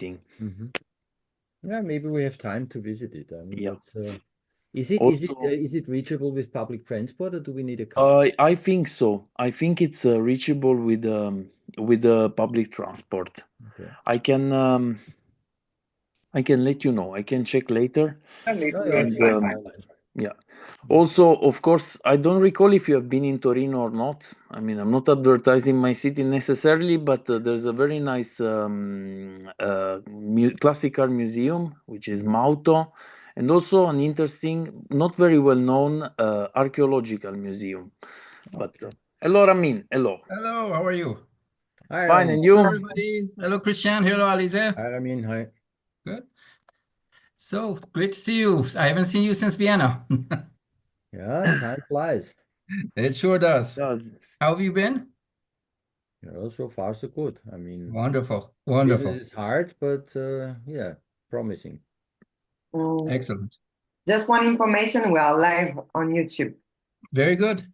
Mhm. Yeah, maybe we have time to visit it. I mean, Yeah. that's is it Also, is it reachable with public transport or do we need a car? I think so. I think it's reachable with public transport. Okay. I can let you know. I can check later. Oh, yeah, And it's fine. It's fine. yeah. Also, of course, I don't recall if you have been in Torino or not. I mean, I'm not advertising my city necessarily, but there's a very nice classical museum, which is Mauto, and also an interesting, not very well known archaeological museum. But Okay. hello, Ramin. Hello. Hello, how are you? Hi, Fine, Rami. and Hello, you? everybody. Hello, Christian. Hello, Alize. Hi, Ramin. Hi. Good. So great to see you. I haven't seen you since Vienna. Yeah, time flies. It sure does. Yeah, How have you been? Yeah, so far so good. I mean, Wonderful. business Wonderful. is hard, but yeah, promising. Excellent. Just one information, we are live on YouTube. Very good.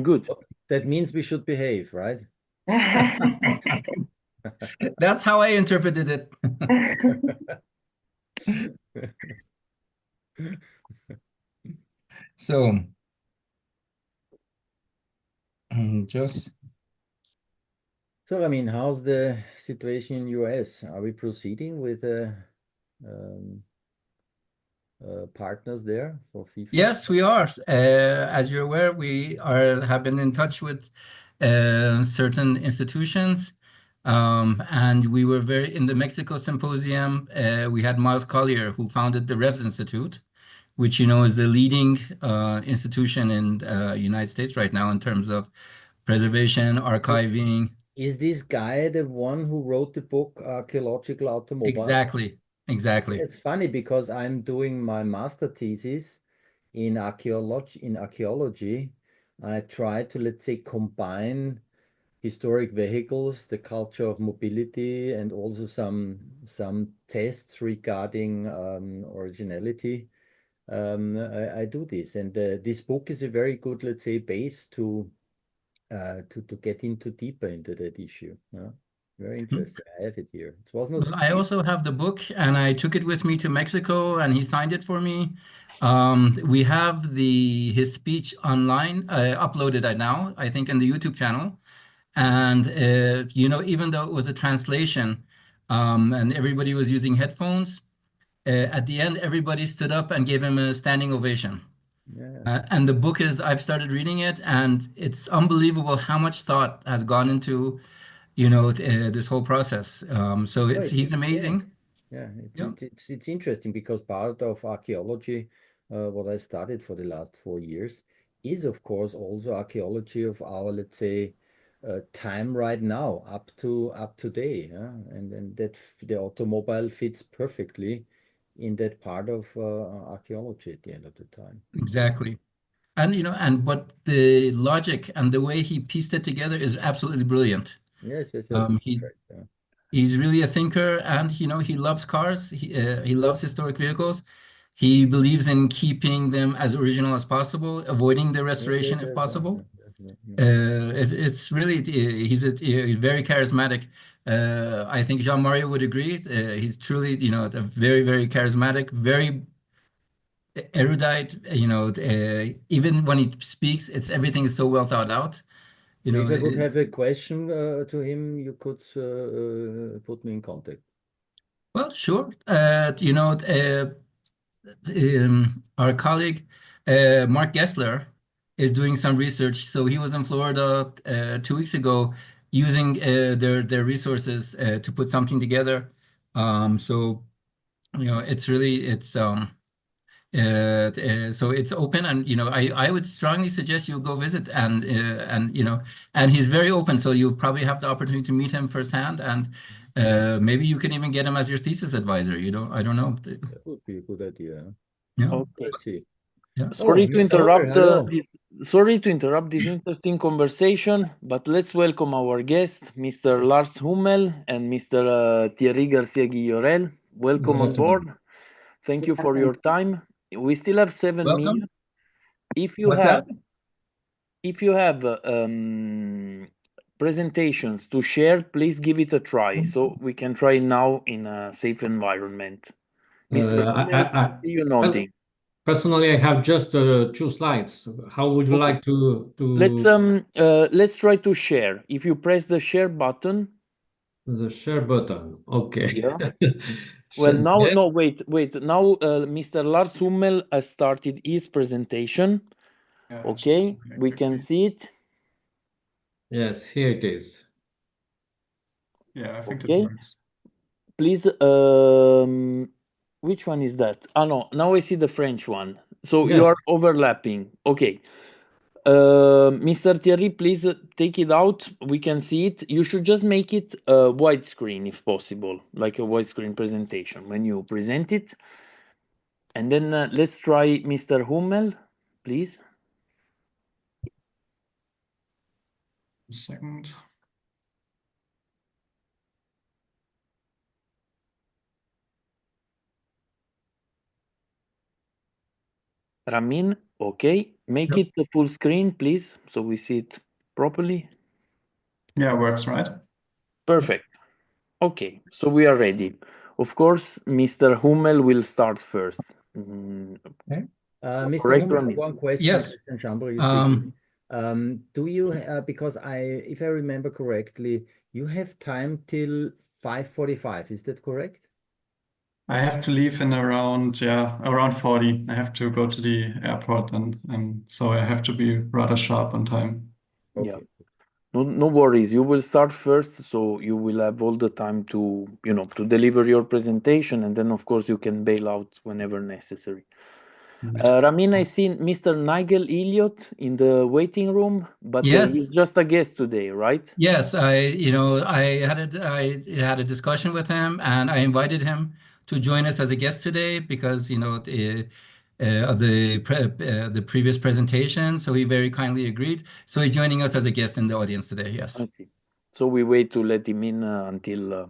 good. That means we should behave, right? That's how I interpreted it. So, just So, I mean, how's the situation in US? Are we proceeding with um, partners there for FIFA? yes, we are. As you're aware, we have been in touch with certain institutions, and we were very in the Mexico Symposium. We had Miles Collier, who founded the Revs Institute, which you know is the leading institution in United States right now in terms of preservation, archiving. Is this guy the one who wrote the book Archaeological Automobile? Exactly, exactly. It's funny because I'm doing my master thesis in archaeology. In archaeology, I try to, let's say, combine historic vehicles, the culture of mobility, and also some tests regarding originality. I do this, and this book is a very good, let's say, base to get into deeper into that issue. Yeah. Very interesting. I have it here. It was not Well, I cheap. also have the book, and I took it with me to Mexico, and he signed it for me. We have his speech online, uploaded it now, I think, in the YouTube channel. And you know, even though it was a translation, and everybody was using headphones, at the end, everybody stood up and gave him a standing ovation. Yeah. And the book I've started reading it, and it's unbelievable how much thought has gone into, you know, this whole process. So No, he's yeah. amazing. Yeah, Yeah, it's interesting because part of archaeology, what I studied for the last 4 years, is of course also archaeology of our, let's say, time right now, up to day, yeah? And the automobile fits perfectly in that part of archaeology at the end of the time. exactly. And you know, but the logic and the way he pieced it together is absolutely brilliant. Yes, yes, yes. Um, That's he right. Yeah. he's really a thinker, and you know, he loves cars. He loves historic vehicles. He believes in keeping them as original as possible, avoiding the Yes, yes, restoration if yes, yeah, possible. yeah, yeah, yeah, yeah. It's really he's very charismatic. I think Jean Mario would agree. He's truly, you know, a very charismatic, very erudite. You know, even when he speaks, everything is so well thought out. You So know, if I would have a question to him, you could put me in contact. well, sure. You know, our colleague Mark Gessler is doing some research. So he was in Florida 2 weeks ago, using their resources to put something together. So you know, so it's open, and you know, I would strongly suggest you go visit, and you know, and he's very open, so you probably have the opportunity to meet him firsthand, and maybe you can even get him as your thesis advisor. You know, I don't know. That would be a good idea. Yeah, Okay. Let's see. yeah. Oh, Sorry to Mr. Holler, interrupt hello. sorry to interrupt this interesting conversation, but let's welcome our guests, Mr. Yes. Lars Hummel and Mr. Thierry Garcia Guillorel. Welcome on board. Thank you for your time. We still have 7 minutes. Welcome. If you What's have that? if you have presentations to share, please give it a try. So we can try now in a safe environment. Mr. Hummel, I see you nodding. Personally, I have just 2 slides. How would you Okay. like to Let's try to share. If you press the share button. the share button? Okay. Yeah. Well, now, Yes. no, wait. Now, Mr. Lars Hummel has started his presentation. Yeah, Okay, we can see it. Yes, here it is. Yeah, I think it Okay. works. Please, which one is that? Ah, no, now I see the French one. So you Yes. are overlapping. Okay. Mr. Thierry, please take it out. We can see it. You should just make it widescreen if possible, like a widescreen presentation when you present it. And then let's try Mr. Hummel, please. A second. Ramin, okay. Make Yep. it the full screen, please, so we see it properly. Yeah, it works, right? Perfect. Okay, so we are ready. Of course, Mr. Hummel will start first. Okay. Mr. Correct, Hummel, Ramin? one question. Yes. Christian Schambri speaking. Um, Do you, because if I remember correctly, you have time till 5:45, is that correct? I have to leave in around 40. I have to go to the airport and so I have to be rather sharp on time. Yeah. Okay. No worries. You will start first, so you will have all the time to, to deliver your presentation, and then of course you can bail out whenever necessary. Ramin, I see Mr. Nigel Elliott in the waiting room, but Yes. he's just a guest today, right? Yes, I had a discussion with him, and I invited him to join us as a guest today because of the previous presentation. So he very kindly agreed. So he's joining us as a guest in the audience today. Yes. I see. So we wait to let him in until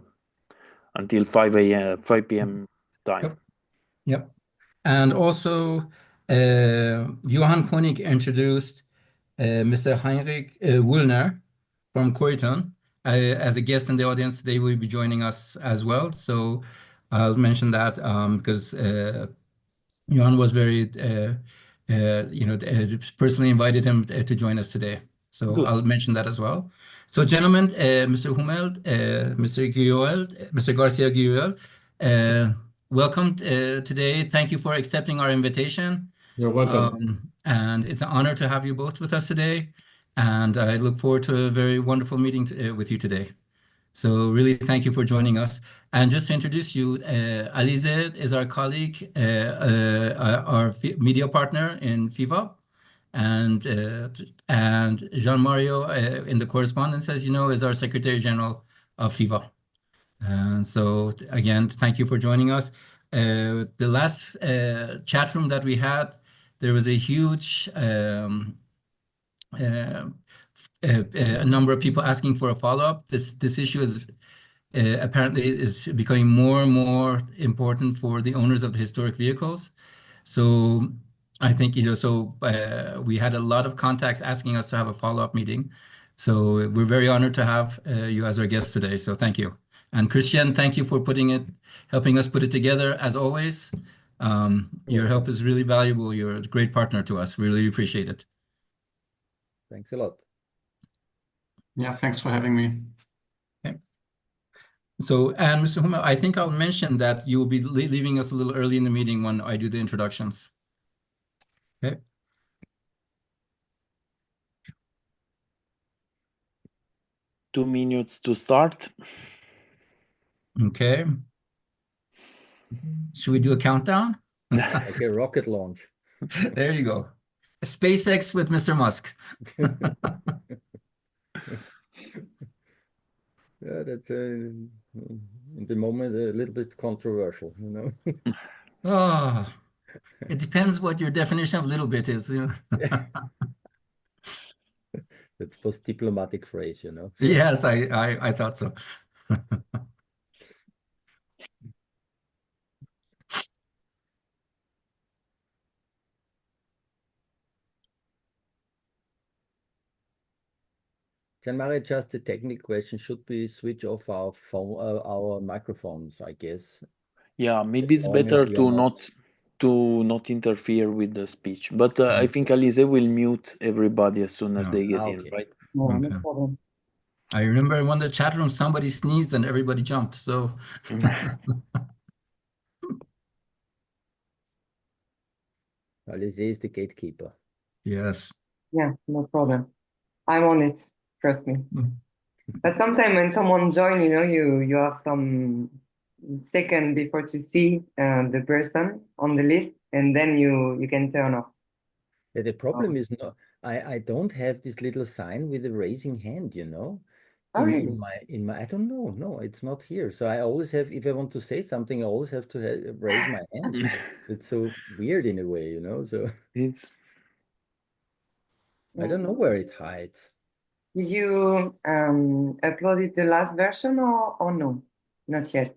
5 p.m. time. Yep. Yep. And also, Johann Koenig introduced Mr. Heinrich Wüllner from Corriton as a guest in the audience. They will be joining us as well. So I'll mention that because Johan was very, personally invited him to join us today. So Good. I'll mention that as well. So, gentlemen, Mr. Hummel, Mr. Guillaume, Mr. Garcia Guillaume, welcome today. Thank you for accepting our invitation. You're welcome. And it's an honor to have you both with us today. And I look forward to a very wonderful meeting with you today. So really thank you for joining us. And just to introduce you, Alize is our colleague, our media partner in FIVA. And Jean Mario in the correspondence, as you know, is our Secretary General of FIVA. And so again, thank you for joining us. The last chat room that we had, there was a huge a number of people asking for a follow-up. This issue is apparently is becoming more and more important for the owners of the historic vehicles. So I think, we had a lot of contacts asking us to have a follow-up meeting. So we're very honored to have you as our guest today. So thank you. And Christian, thank you for helping us put it together as always. Your help is really valuable. You're a great partner to us. Really appreciate it. Thanks a lot. Yeah, thanks for having me. Okay. So, and Mr. Hummel, I think I'll mention that you will be leaving us a little early in the meeting when I do the introductions. Okay. 2 minutes to start. Okay. Should we do a countdown? Like a rocket launch. There you go. SpaceX with Mr. Musk. Yeah, that's in the moment a little bit controversial, Oh, it depends what your definition of little bit is. That's post diplomatic phrase, So, Yes, I thought so. Jean-Marie, just a technical question. Should we switch off our phone, our microphones, I guess? Yeah, maybe As it's long better as we are to not interfere with the speech. But I think Alize will mute everybody as soon as Yeah. they get in, okay. right? No, Okay. no problem. I remember in one of the chat rooms, somebody sneezed and everybody jumped. So Alize is the gatekeeper. yes. Yeah, no problem. I'm on it, trust me. Mm. But sometimes when someone join, you have some second before to see the person on the list, and then you can turn off. Yeah, the problem is not, I don't have this little sign with a raising hand, you know. Oh, really? In my I don't know. No, it's not here. So I always have, if I want to say something, I always have to raise my hand. It's so weird in a way, you know. So It's I don't know where it hides. Did you upload it the last version or no? Not yet.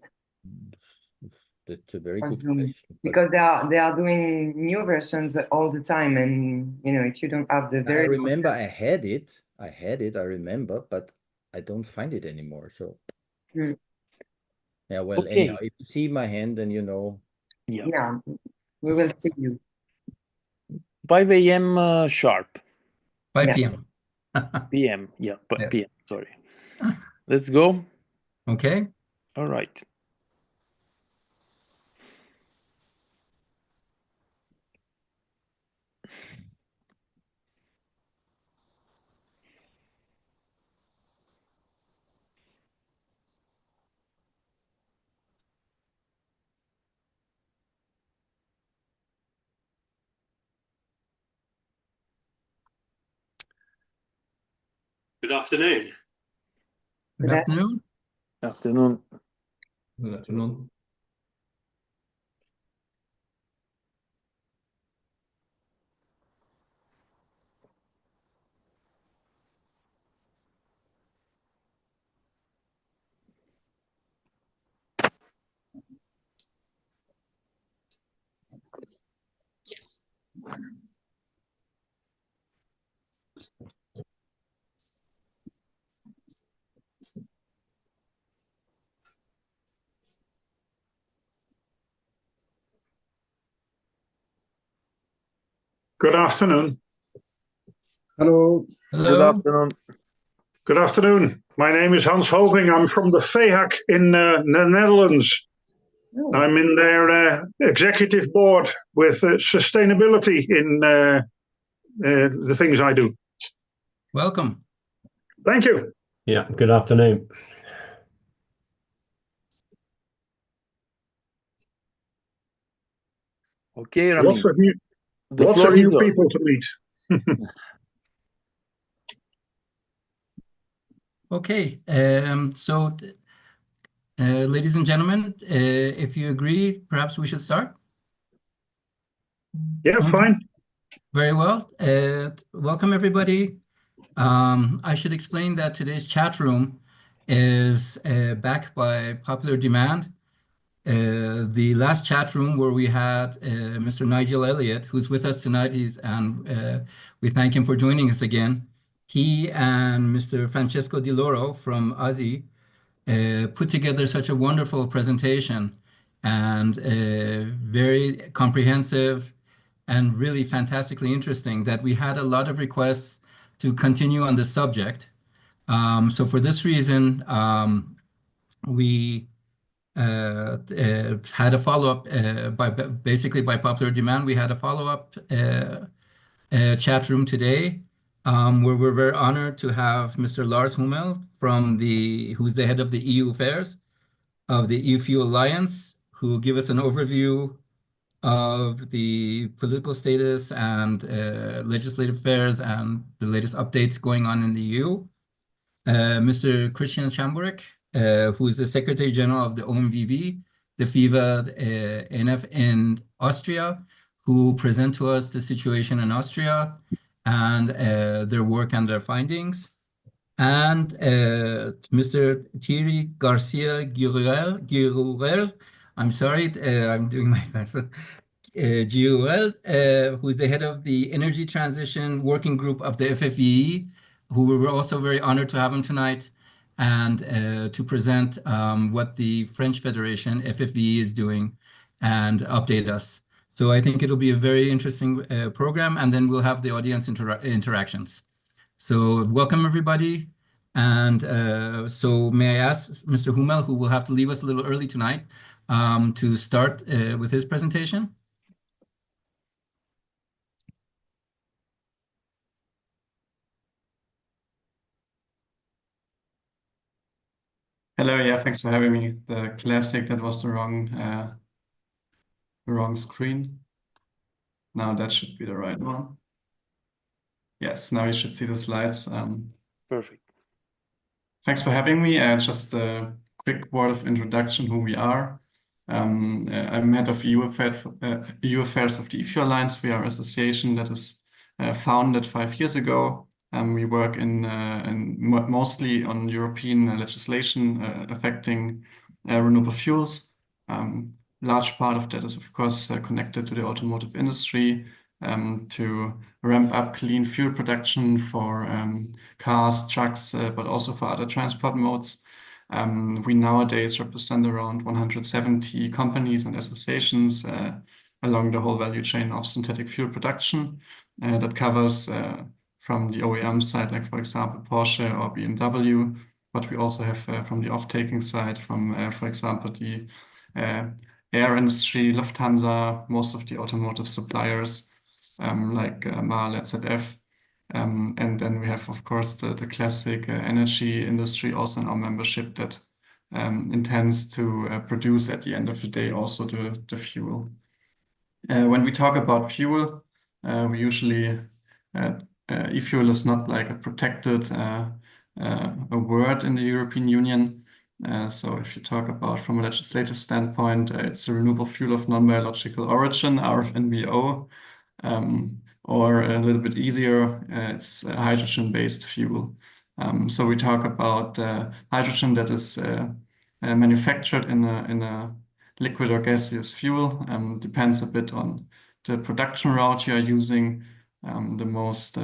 That's a very Or good Zoom. question. But Because they are doing new versions all the time, and if you don't have the I very remember I had it. I remember, but I don't find it anymore. So Hmm. yeah, well, okay. anyhow, if you see my hand, then you know. Yeah. Yeah, we will see you. 5 a.m. Sharp. 5 Yeah. p.m. PM. Yeah, Yes. PM. Sorry. Let's go. Okay. All right. Good afternoon. Good Good afternoon. Afternoon. Good afternoon. Good afternoon. Hello. Good Hello. afternoon. Good afternoon. My name is Hans Hoving. I'm from the FEHAC in the Netherlands. Oh, I'm in their executive board with sustainability in the things I do. Welcome. Thank you. Yeah, good afternoon. Okay, Lots Rami. of new, The lots floor of is new yours. people to meet. Okay. So, ladies and gentlemen, if you agree, perhaps we should start. Yeah, Okay. fine. Very well. Welcome, everybody. I should explain that today's chat room is backed by popular demand. The last chat room where we had Mr. Nigel Elliott, who's with us tonight, we thank him for joining us again. He and Mr. Francesco Di Loro from ASI put together such a wonderful presentation and very comprehensive and really fantastically interesting that we had a lot of requests to continue on this subject. So for this reason, we had a follow-up basically by popular demand. We had a follow-up chat room today where we're very honored to have Mr. Lars Hummel who's the head of the EU affairs of the EU Fuel Alliance, who will give us an overview of the political status and legislative affairs and the latest updates going on in the EU. Mr. Christian Schamburek, who is the Secretary General of the OMVV, the FIVA NF in Austria, who present to us the situation in Austria and their work and their findings. And Mr. Thierry Garcia Girouel, I'm sorry, I'm doing my best. Girouel, who's the head of the Energy Transition Working Group of the FFVE who we were also very honored to have him tonight, and to present what the French Federation, FFV, is doing and update us. So I think it'll be a very interesting program, and then we'll have the audience interactions. So welcome, everybody. And so may I ask Mr. Hummel, who will have to leave us a little early tonight, to start with his presentation? Hello, yeah, thanks for having me. The classic, that was the wrong screen. Now that should be the right one. Yes, now you should see the slides. Perfect. Thanks for having me. Just a quick word of introduction, who we are. I'm head of EU Affairs of the IFIA Alliance. We are an association that is founded 5 years ago. We work in mostly on European legislation affecting renewable fuels. Large part of that is, of course, connected to the automotive industry, to ramp up clean fuel production for cars, trucks, but also for other transport modes. We nowadays represent around 170 companies and associations along the whole value chain of synthetic fuel production. That covers from the OEM side, like for example, Porsche or BMW, but we also have from the off-taking side, from for example, the air industry, Lufthansa, most of the automotive suppliers, like MAHLE, ZF. And then we have, of course, the classic energy industry also in our membership that intends to produce at the end of the day also the fuel. When we talk about fuel, we usually, e-fuel is not like a protected a word in the European Union. So if you talk about from a legislative standpoint, it's a renewable fuel of non-biological origin, RFNBO. Or a little bit easier, it's a hydrogen-based fuel. So we talk about hydrogen that is manufactured in a liquid or gaseous fuel. Depends a bit on the production route you are using. The most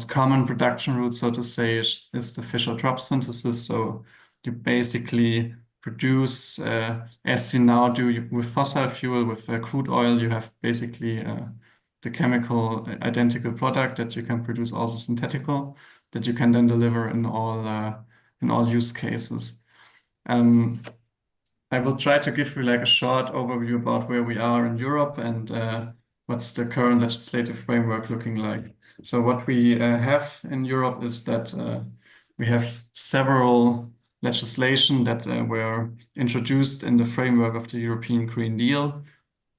common production route, so to say, is the Fischer-Tropsch synthesis. So you basically produce, as you now do with fossil fuel, with crude oil, you have basically the chemical identical product that you can produce also synthetical, that you can then deliver in all use cases. I will try to give you like a short overview about where we are in Europe and what's the current legislative framework looking like. So what we have in Europe is that we have several legislation that were introduced in the framework of the European Green Deal.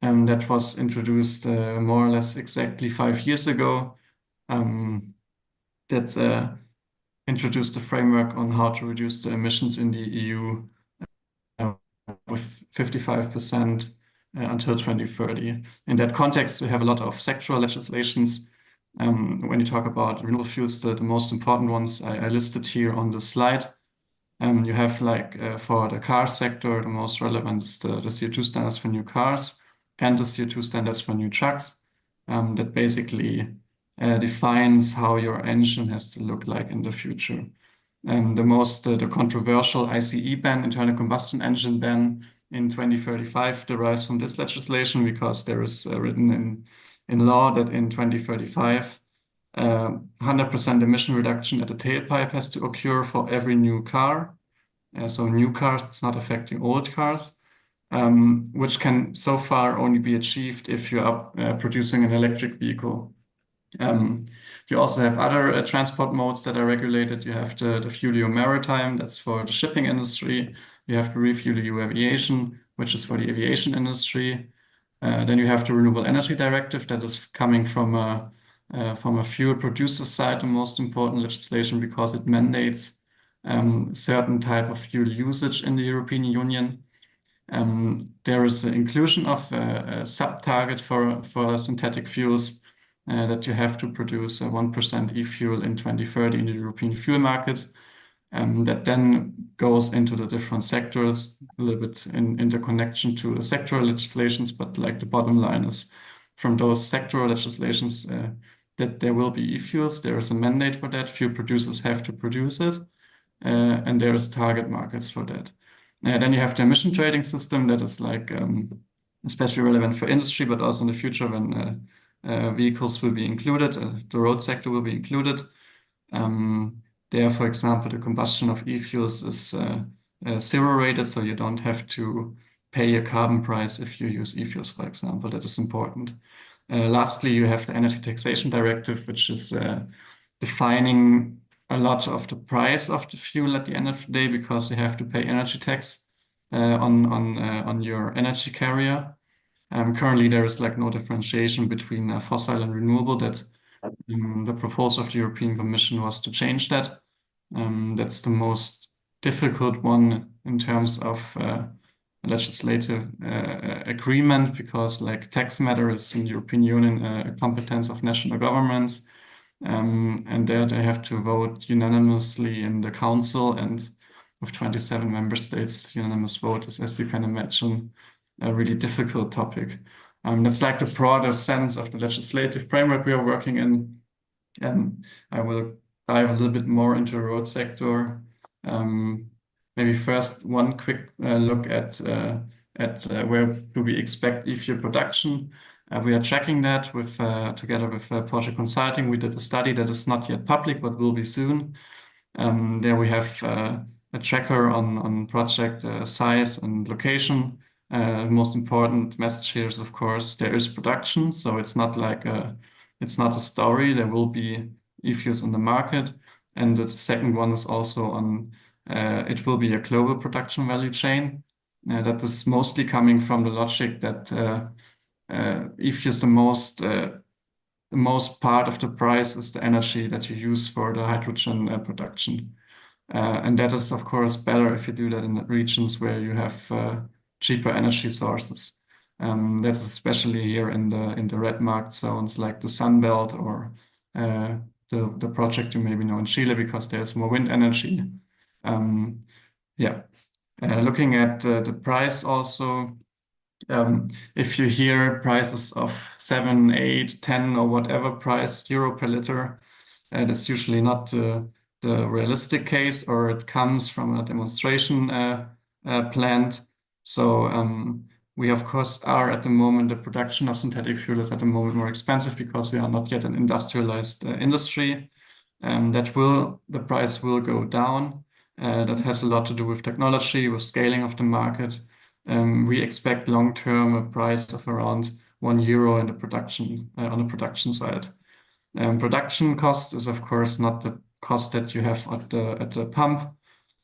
That was introduced more or less exactly 5 years ago. That introduced the framework on how to reduce the emissions in the EU with 55% until 2030. In that context, we have a lot of sectoral legislations. When you talk about renewable fuels, the most important ones I listed here on the slide. You have like for the car sector, the most relevant is the CO2 standards for new cars and the CO2 standards for new trucks. That basically defines how your engine has to look like in the future. The controversial ICE ban, internal combustion engine ban, in 2035 derives from this legislation because there is written in law that in 2035 100% emission reduction at the tailpipe has to occur for every new car. So new cars, it's not affecting old cars, which can so far only be achieved if you are producing an electric vehicle. You also have other transport modes that are regulated. You have the FuelEU Maritime, that's for the shipping industry. You have the ReFuelEU Aviation, which is for the aviation industry. Then you have the Renewable Energy Directive that is coming from a fuel producer side, the most important legislation because it mandates certain type of fuel usage in the European Union. There is the inclusion of a sub-target for synthetic fuels that you have to produce 1% e-fuel in 2030 in the European fuel market. That then goes into the different sectors, a little bit in interconnection to the sectoral legislations, but like the bottom line is from those sectoral legislations, that there will be e-fuels. There is a mandate for that. Fuel producers have to produce it, and there is target markets for that. Then you have the emission trading system that is like especially relevant for industry, but also in the future when vehicles will be included, the road sector will be included. There, for example, the combustion of e-fuels is zero rated, so you don't have to pay a carbon price if you use e-fuels, for example. That is important. Lastly, you have the Energy Taxation Directive, which is defining a lot of the price of the fuel at the end of the day, because you have to pay energy tax on your energy carrier. Currently, there is like no differentiation between fossil and renewable. That the proposal of the European Commission was to change that. That's the most difficult one in terms of legislative agreement, because like tax matter is in the European Union a competence of national governments, and there they have to vote unanimously in the council, and with 27 member states, unanimous vote is, as you can imagine, a really difficult topic. That's like the broader sense of the legislative framework we are working in. I will dive a little bit more into the road sector. Maybe first one quick look at where do we expect e-fuel production. We are tracking that with together with Project Consulting. We did a study that is not yet public, but will be soon. There we have a tracker on project size and location. Most important message here is, of course, there is production. So it's not like it's not a story. There will be e-fuels in the market. And the second one is also on it will be a global production value chain. That is mostly coming from the logic that e-fuels the most part of the price is the energy that you use for the hydrogen production. And that is, of course, better if you do that in the regions where you have cheaper energy sources. That's especially here in the red marked zones like the Sun Belt or the project you maybe know in Chile, because there's more wind energy. Looking at the price also, if you hear prices of 7, 8, 10 or whatever price euro per liter, that's usually not the realistic case, or it comes from a demonstration plant. So we of course are at the moment, the production of synthetic fuel is at the moment more expensive because we are not yet an industrialized industry. The price will go down. That has a lot to do with technology, with scaling of the market. We expect long-term a price of around €1 in the production on the production side. Production cost is of course not the cost that you have at the pump.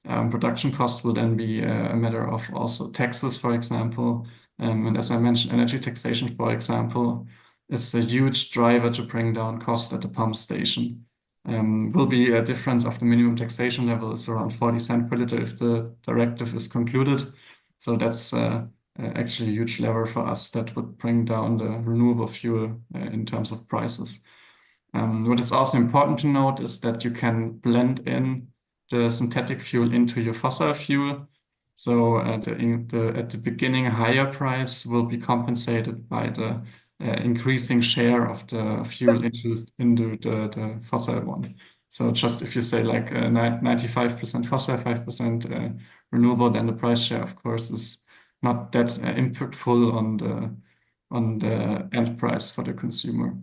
Production cost will then be a matter of also taxes, for example. And as I mentioned, energy taxation, for example, is a huge driver to bring down cost at the pump station. Will be a difference of the minimum taxation level is around 40 cents per liter if the directive is concluded. So that's actually a huge lever for us that would bring down the renewable fuel in terms of prices. What is also important to note is that you can blend in the synthetic fuel into your fossil fuel. So at the beginning, a higher price will be compensated by the increasing share of the fuel introduced into the fossil one. So just if you say like 95% fossil, 5% renewable, then the price share, of course, is not that impactful on the end price for the consumer.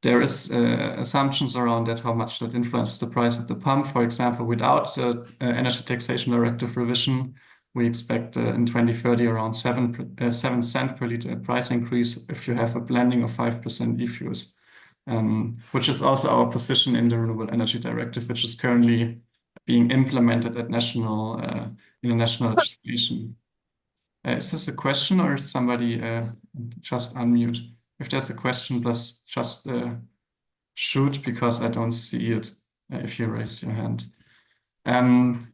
There is assumptions around that, how much that influences the price at the pump. For example, without the Energy Taxation Directive revision, we expect in 2030 around 7 cents per liter price increase if you have a blending of 5% e-fuels, which is also our position in the Renewable Energy Directive, which is currently being implemented at national legislation. Is this a question, or is somebody just unmute? If there's a question, please just shoot, because I don't see it if you raise your hand.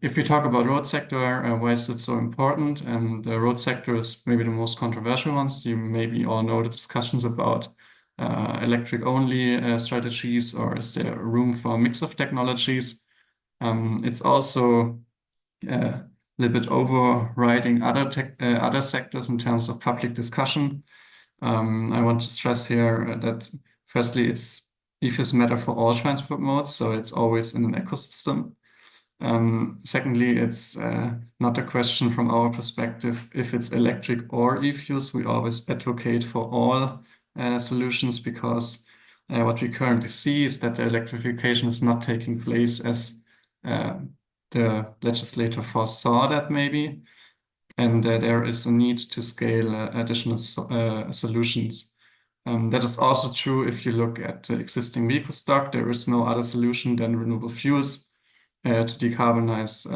If we talk about road sector, why is it so important? The road sector is maybe the most controversial ones. You maybe all know the discussions about electric-only strategies, or is there room for a mix of technologies? It's also a little bit overriding other sectors in terms of public discussion. I want to stress here that Firstly, EVs matter for all transport modes, so it's always in an ecosystem. Secondly, it's not a question from our perspective if it's electric or e-fuels. We always advocate for all solutions, because what we currently see is that the electrification is not taking place as the legislator foresaw that maybe, and there is a need to scale additional solutions. That is also true if you look at the existing vehicle stock. There is no other solution than renewable fuels to decarbonize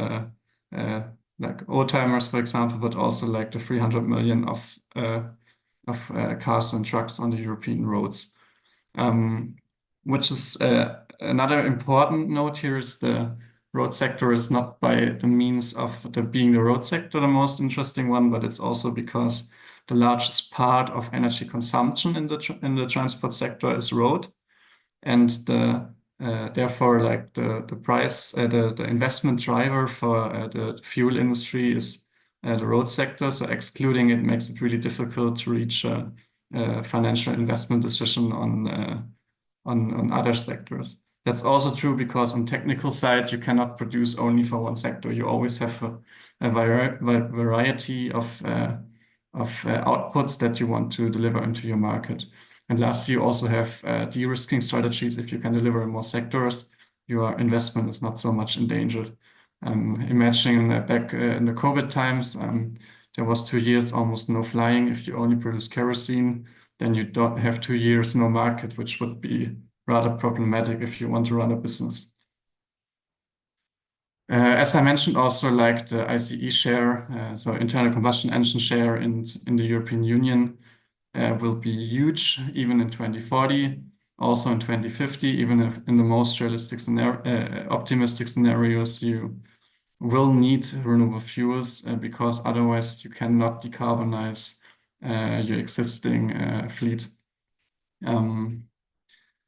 like old timers, for example, but also like the 300 million of cars and trucks on the European roads. Which is another important note here is the road sector is not by the means of being the road sector the most interesting one, but it's also because the largest part of energy consumption in the transport sector is road, and therefore like the price the investment driver for the fuel industry is the road sector. So excluding it makes it really difficult to reach a financial investment decision on other sectors. That's also true because on technical side, you cannot produce only for one sector. You always have a variety of outputs that you want to deliver into your market. And lastly, you also have de-risking strategies. If you can deliver in more sectors, your investment is not so much endangered. Imagining back in the COVID times, there was 2 years almost no flying. If you only produce kerosene, then you don't have 2 years no market, which would be rather problematic if you want to run a business. As I mentioned, also like the ICE share, so internal combustion engine share in the European Union will be huge, even in 2040, also in 2050, even if in the most realistic optimistic scenarios, you will need renewable fuels because otherwise you cannot decarbonize your existing fleet.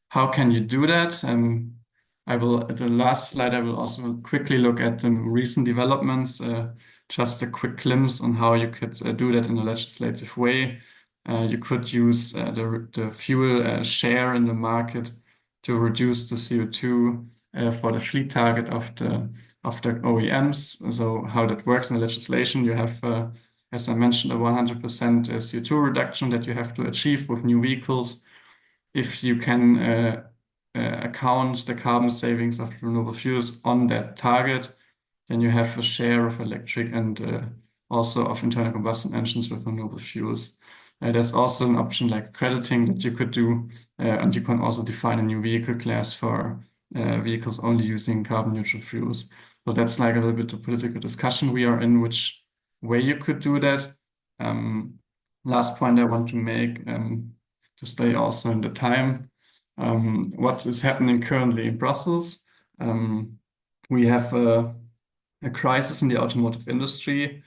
How can you do that? At the last slide, I will also quickly look at the recent developments, just a quick glimpse on how you could do that in a legislative way. You could use the fuel share in the market to reduce the CO2 for the fleet target of the OEMs. So how that works in the legislation, you have, as I mentioned, a 100% CO2 reduction that you have to achieve with new vehicles. If you can account the carbon savings of renewable fuels on that target, then you have a share of electric and also of internal combustion engines with renewable fuels. There's also an option like crediting that you could do, and you can also define a new vehicle class for vehicles only using carbon neutral fuels. So that's like a little bit of political discussion we are in, which way you could do that. Last point I want to make, to stay also in the time. What is happening currently in Brussels? We have a crisis in the automotive industry,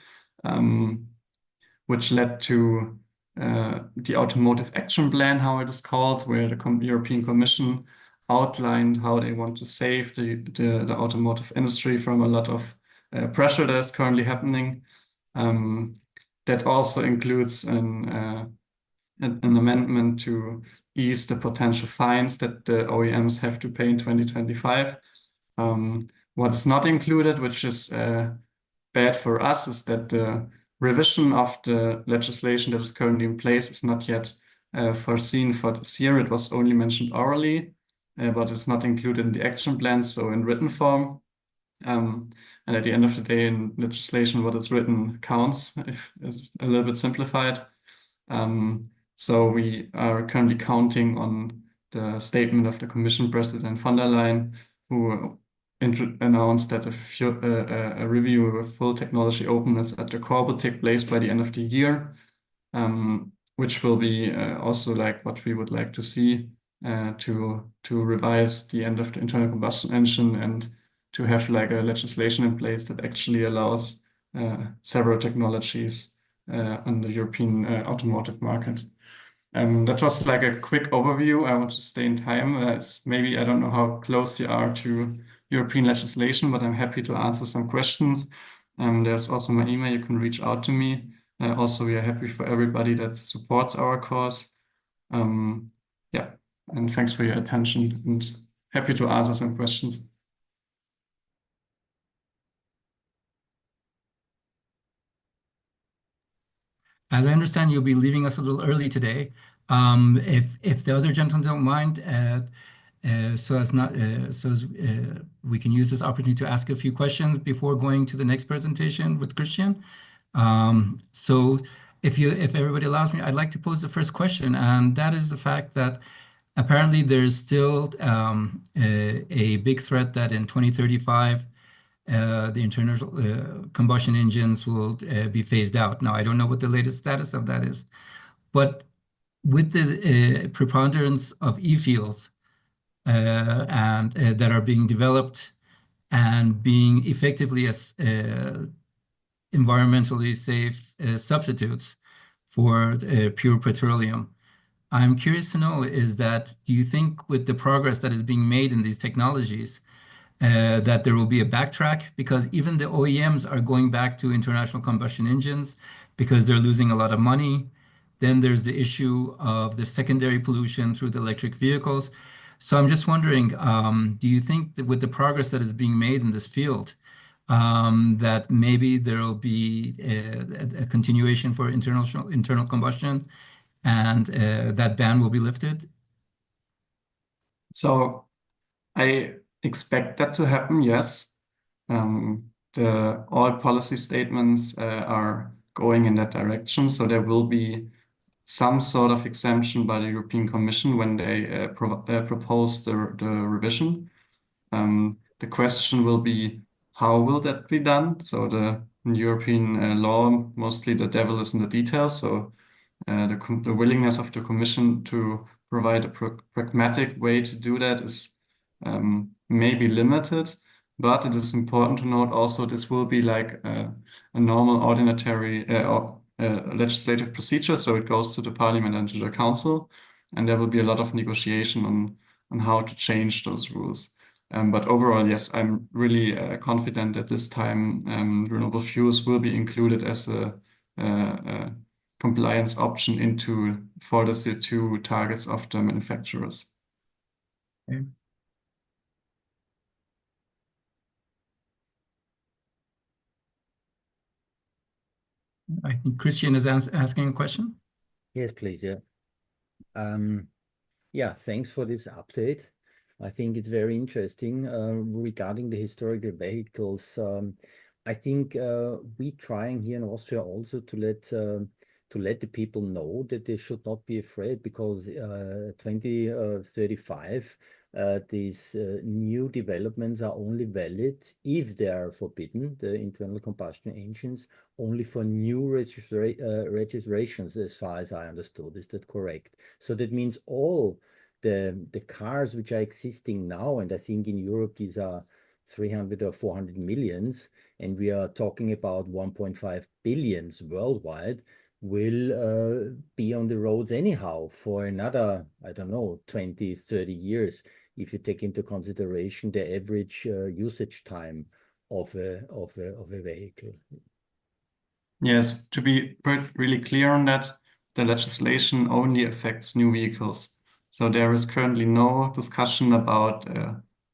which led to the Automotive Action Plan, how it is called, where the European Commission outlined how they want to save the automotive industry from a lot of pressure that is currently happening. That also includes an amendment to ease the potential fines that the OEMs have to pay in 2025. What is not included, which is bad for us, is that the revision of the legislation that is currently in place is not yet foreseen for this year. It was only mentioned orally, but it's not included in the action plan, so in written form. And at the end of the day, in legislation, what is written counts, if it's a little bit simplified. So we are currently counting on the statement of the Commission President von der Leyen, who announced that a review of full technology openness at the core will take place by the end of the year, which will be also like what we would like to see to revise the end of the internal combustion engine and to have like a legislation in place that actually allows several technologies on the European automotive market. That was like a quick overview. I want to stay in time. Maybe I don't know how close you are to European legislation, but I'm happy to answer some questions. There's also my email. You can reach out to me. Also, we are happy for everybody that supports our cause. Yeah. And thanks for your attention, and happy to answer some questions. As I understand, you'll be leaving us a little early today. If the other gentlemen don't mind, so as we can use this opportunity to ask a few questions before going to the next presentation with Christian. So if everybody allows me, I'd like to pose the first question, and that is the fact that apparently there's still a big threat that in 2035 the internal combustion engines will be phased out. Now, I don't know what the latest status of that is, but with the preponderance of e-fuels and that are being developed and being effectively as environmentally safe substitutes for pure petroleum. I'm curious to know do you think with the progress that is being made in these technologies, that there will be a backtrack? Because even the OEMs are going back to internal combustion engines because they're losing a lot of money. Then there's the issue of the secondary pollution through the electric vehicles. So I'm just wondering, do you think that with the progress that is being made in this field, that maybe there will be a continuation for internal combustion and that ban will be lifted? So I expect that to happen, yes. All policy statements are going in that direction, so there will be some sort of exemption by the European Commission when they propose the revision. The question will be, how will that be done? So in European law, mostly the devil is in the details. So the willingness of the Commission to provide a pragmatic way to do that is maybe limited, but it is important to note also this will be like a normal ordinary legislative procedure. So it goes to the Parliament and to the Council, and there will be a lot of negotiation on how to change those rules. But overall, yes, I'm really confident that this time renewable fuels will be included as a compliance option for the CO2 targets of the manufacturers. Okay. I think Christian is asking a question. Yes, please. Yeah. Yeah, thanks for this update. I think it's very interesting regarding the historical vehicles. I think we trying here in Austria also to let the people know that they should not be afraid, because 2035 these new developments are only valid if they are forbidden, the internal combustion engines, only for new registrations, as far as I understood. Is that correct? So that means all the cars which are existing now, and I think in Europe these are 300 or 400 millions, and we are talking about 1.5 billions worldwide, will be on the roads anyhow for another, I don't know, 20, 30 years, if you take into consideration the average usage time of a vehicle. Yes, to be really clear on that, the legislation only affects new vehicles. So there is currently no discussion about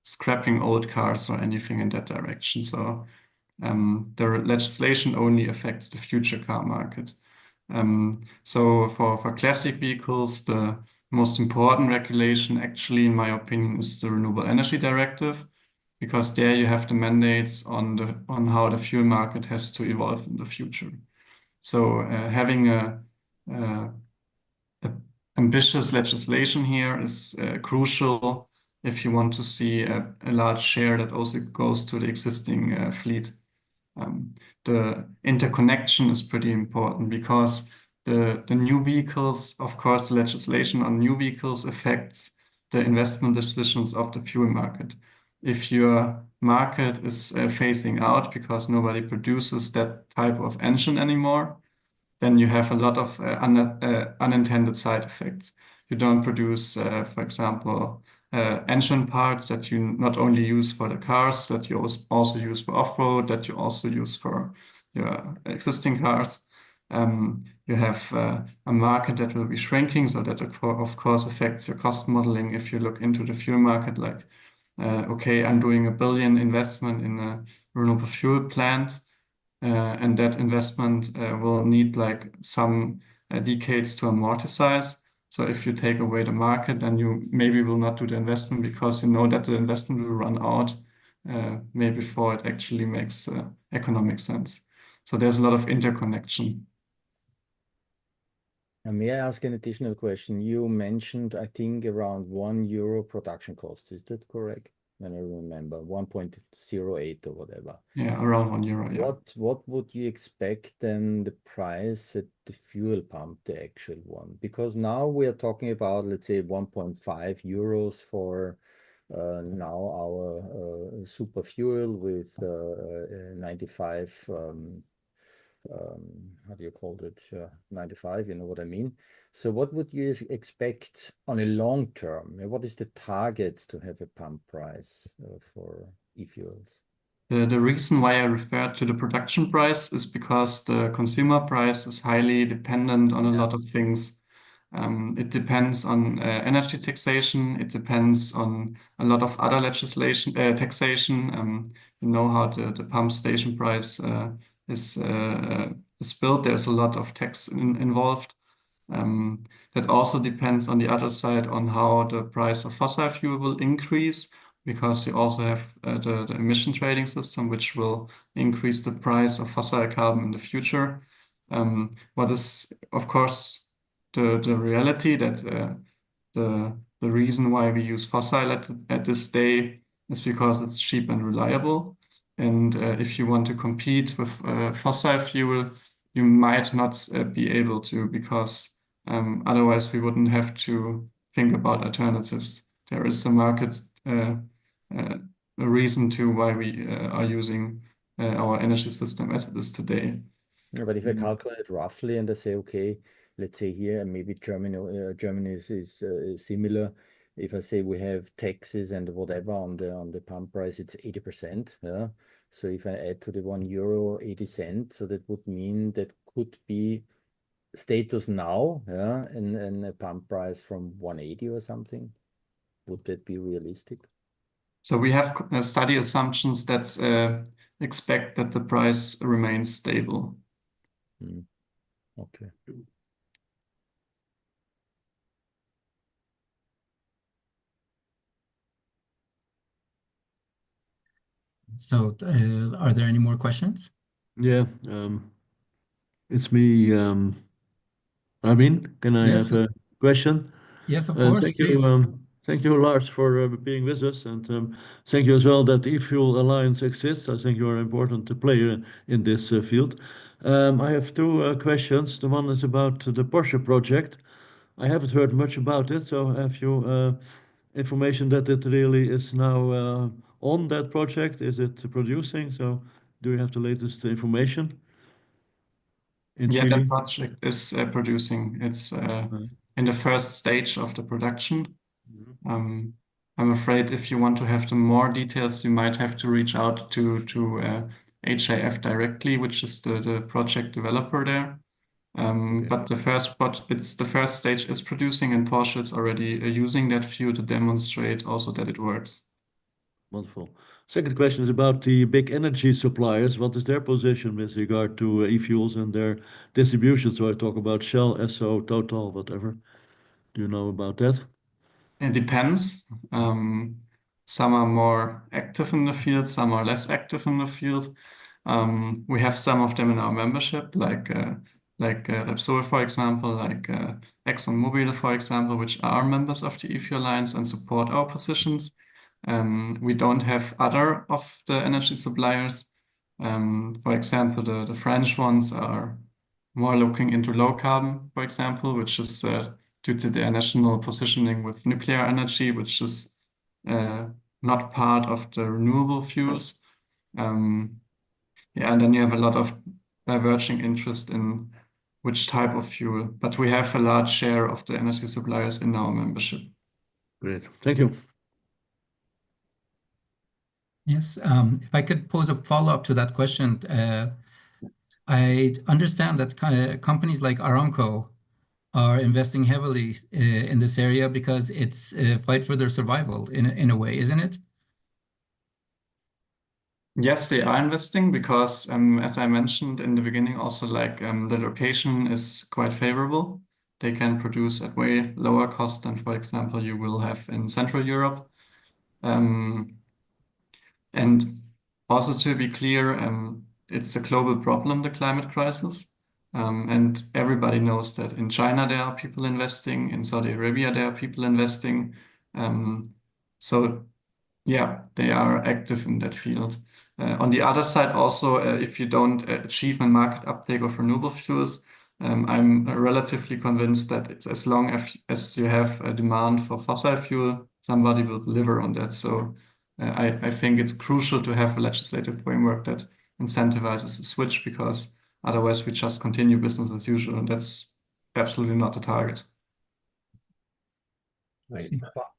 scrapping old cars or anything in that direction. So the legislation only affects the future car market. So for classic vehicles, the most important regulation, actually, in my opinion, is the Renewable Energy Directive, because there you have the mandates on how the fuel market has to evolve in the future. So having a ambitious legislation here is crucial if you want to see a large share that also goes to the existing fleet. The interconnection is pretty important, because the new vehicles, of course, the legislation on new vehicles affects the investment decisions of the fuel market. If your market is phasing out because nobody produces that type of engine anymore, then you have a lot of unintended side effects. You don't produce, for example, engine parts that you not only use for the cars, that you also use for off-road, that you also use for your existing cars. You have a market that will be shrinking, so that of course affects your cost modeling. If you look into the fuel market, like, okay, I'm doing $1 billion investment in a renewable fuel plant, and that investment will need like some decades to amortize. So if you take away the market, then you maybe will not do the investment because you know that the investment will run out maybe before it actually makes economic sense. So there's a lot of interconnection. And may I ask an additional question? You mentioned, I think, around €1 production cost. Is that correct? When I remember, 1.08 or whatever. Yeah, around €1. Yeah. What would you expect then the price at the fuel pump, the actual one? Because now we are talking about, let's say, €1.5 for now our super fuel with 95 how do you call it? 95, you know what I mean? So what would you expect on a long term? What is the target to have a pump price for e-fuels? The reason why I referred to the production price is because the consumer price is highly dependent on a lot of things. It depends on energy taxation. It depends on a lot of other legislation, taxation. You know how the pump station price is built. There's a lot of tax involved. That also depends on the other side on how the price of fossil fuel will increase, because you also have the emission trading system, which will increase the price of fossil carbon in the future. What is, of course, the reality that the reason why we use fossil at this day is because it's cheap and reliable. And if you want to compete with fossil fuel, you might not be able to, because otherwise we wouldn't have to think about alternatives. There is a market, a reason to why we are using our energy system as it is today. Yeah, but if I calculate roughly and I say, okay, let's say here, maybe Germany is similar. If I say we have taxes and whatever on the pump price, it's 80%. Yeah. So if I add to the €1.80, so that would mean that could be status now, yeah, and a pump price from 180 or something. Would that be realistic? So we have study assumptions that expect that the price remains stable. Okay. So, are there any more questions? Yeah, it's me, Armin. Can I Yes. have a question? Yes, of course, please. Thank you, Lars, for being with us, and thank you as well that eFuel Alliance exists. I think you are an important player in this field. I have two questions. The one is about the Porsche project. I haven't heard much about it, so have you information that it really is now on that project? Is it producing? So do you have the latest information in Yeah, Chile? that project is producing. It's in the first stage of the production. I'm afraid if you want to have the more details, you might have to reach out to HIF directly, which is the project developer there. But the first stage is producing, and Porsche is already using that fuel to demonstrate also that it works. Wonderful. Second question is about the big energy suppliers. What is their position with regard to e-fuels and their distribution? So I talk about Shell, Esso, Total, whatever. Do you know about that? It depends. Some are more active in the field, some are less active in the field. We have some of them in our membership, like Repsol, for example, like ExxonMobil, for example, which are members of the eFuel Alliance and support our positions. We don't have other of the energy suppliers. For example, the French ones are more looking into low carbon, for example, which is due to their national positioning with nuclear energy, which is not part of the renewable fuels. Yeah, and then you have a lot of diverging interest in which type of fuel, but we have a large share of the energy suppliers in our membership. Great, thank you. Yes, if I could pose a follow-up to that question. I understand that companies like Aramco are investing heavily in this area because it's a fight for their survival in a way, isn't it? Yes, they are investing because, as I mentioned in the beginning, also like the location is quite favorable. They can produce at way lower cost than, for example, you will have in Central Europe. And also to be clear, it's a global problem, the climate crisis. And everybody knows that in China there are people investing, in Saudi Arabia there are people investing. So yeah, they are active in that field. On the other side, also, if you don't achieve a market uptake of renewable fuels, I'm relatively convinced that it's as long as you have a demand for fossil fuel, somebody will deliver on that. So I think it's crucial to have a legislative framework that incentivizes the switch, because otherwise we just continue business as usual, and that's absolutely not the target. Right.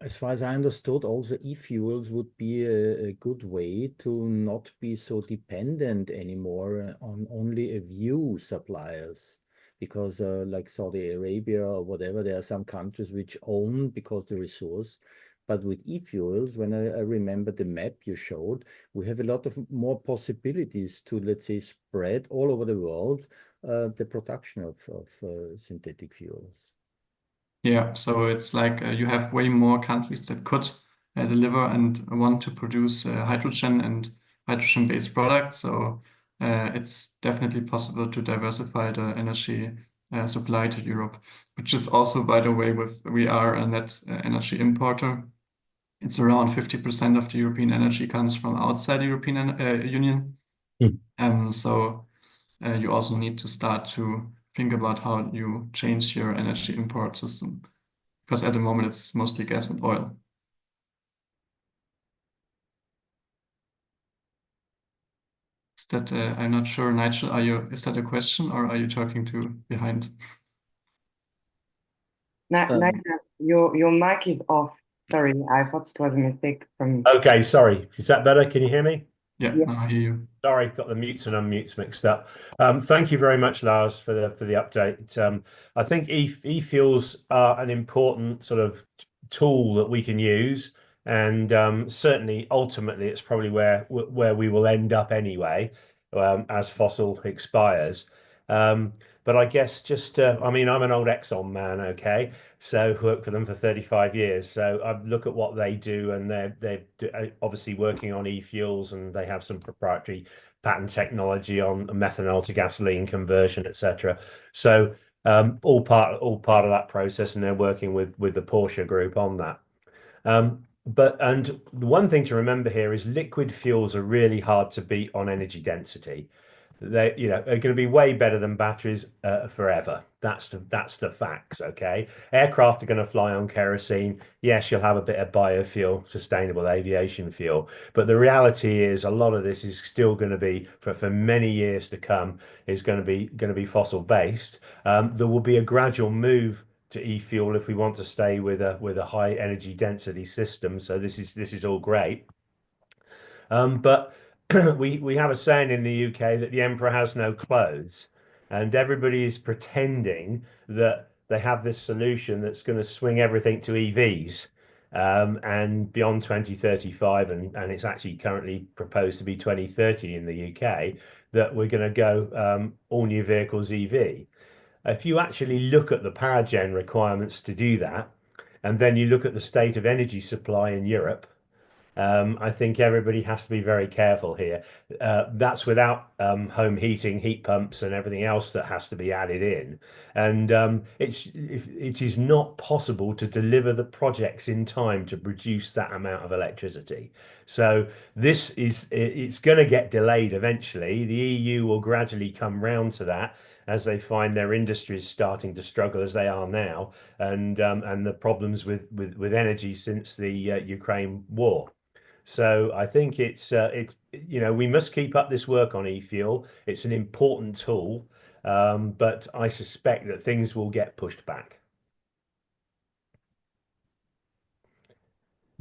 As far as I understood, also e-fuels would be a good way to not be so dependent anymore on only a few suppliers. Because like Saudi Arabia or whatever, there are some countries which own because the resource. But with e-fuels, when I remember the map you showed, we have a lot of more possibilities to, let's say, spread all over the world the production of synthetic fuels. Yeah, so it's like you have way more countries that could deliver and want to produce hydrogen and hydrogen-based products. So it's definitely possible to diversify the energy supply to Europe, which is also, by the way, we are a net energy importer. It's around 50% of the European energy comes from outside the European Union. So you also need to start to think about how you change your energy import system, because at the moment it's mostly gas and oil. Is that I'm not sure, Nigel, is that a question or are you talking to behind? Nigel, your mic is off. Sorry, I thought it was a mistake from. Okay, sorry. Is that better? Can you hear me? Yeah, now I hear you. Sorry, got the mutes and unmutes mixed up. Thank you very much, Lars, for the update. I think e-fuels are an important sort of tool that we can use, and certainly, ultimately, it's probably where we will end up anyway, as fossil expires. But I guess just, I mean, I'm an old Exxon man, okay? So worked for them for 35 years. So I look at what they do, and they're obviously working on e-fuels, and they have some proprietary patent technology on methanol to gasoline conversion, etc. So all part of that process, and they're working with the Porsche group on that. And the one thing to remember here is liquid fuels are really hard to beat on energy density. They, are going to be way better than batteries forever. That's the facts. Okay, aircraft are going to fly on kerosene. Yes, you'll have a bit of biofuel, sustainable aviation fuel, but the reality is a lot of this is still going to be for many years to come is going to be fossil based. There will be a gradual move to e-fuel if we want to stay with a high energy density system. So this is all great, but we have a saying in the UK that the emperor has no clothes, and everybody is pretending that they have this solution that's going to swing everything to EVs, and beyond 2035, and it's actually currently proposed to be 2030 in the UK, that we're going to go all new vehicles EV. If you actually look at the power gen requirements to do that, and then you look at the state of energy supply in Europe, I think everybody has to be very careful here. That's without home heating, heat pumps, and everything else that has to be added in. And it is not possible to deliver the projects in time to produce that amount of electricity. So it's going to get delayed eventually. The EU will gradually come round to that as they find their industries starting to struggle as they are now, and the problems with energy since the Ukraine war. So I think it's we must keep up this work on e-fuel. It's an important tool, but I suspect that things will get pushed back.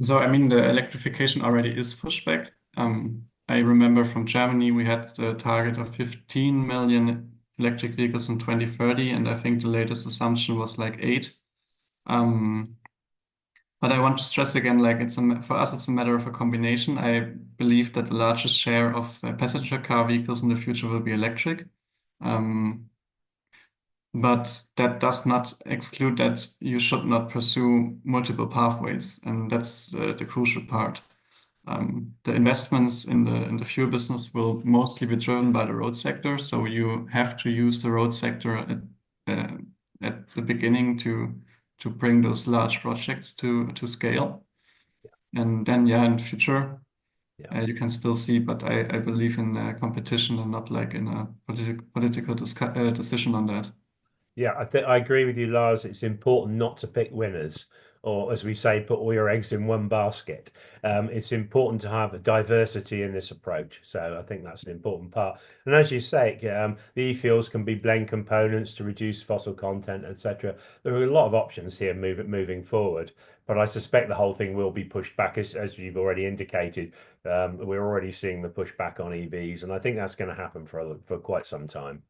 So I mean, the electrification already is pushed back. I remember from Germany, we had the target of 15 million electric vehicles in 2030, and I think the latest assumption was like 8. But I want to stress again, like for us, it's a matter of a combination. I believe that the largest share of passenger car vehicles in the future will be electric. But that does not exclude that you should not pursue multiple pathways, and that's the crucial part. The investments in the fuel business will mostly be driven by the road sector, so you have to use the road sector at the beginning to bring those large projects to scale. And then, yeah, in the future, you can still see, but I believe in competition and not like in a political decision on that. Yeah, I agree with you, Lars. It's important not to pick winners, or as we say, put all your eggs in one basket. It's important to have a diversity in this approach. So I think that's an important part. And as you say, the e-fuels can be blend components to reduce fossil content, etc. There are a lot of options here moving forward. But I suspect the whole thing will be pushed back, as you've already indicated. We're already seeing the pushback on EVs, and I think that's going to happen for quite some time.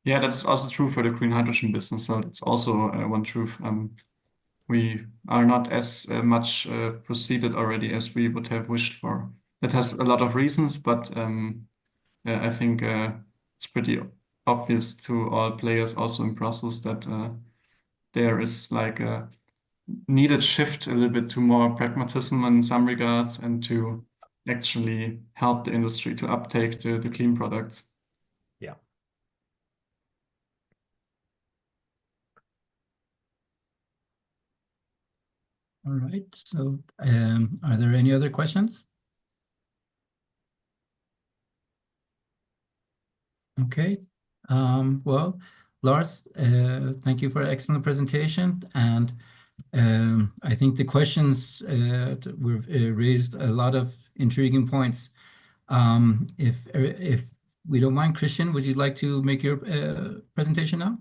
Yeah, that's also true for the green hydrogen business. So it's also one truth. We are not as much proceeded already as we would have wished for. That has a lot of reasons, but I think it's pretty obvious to all players also in Brussels that there is like a needed shift a little bit to more pragmatism in some regards and to actually help the industry to uptake the clean products. Yeah. All right. So, are there any other questions? Okay. Well, Lars, thank you for an excellent presentation. And I think the questions we've raised a lot of intriguing points. If we don't mind, Christian, would you like to make your presentation now?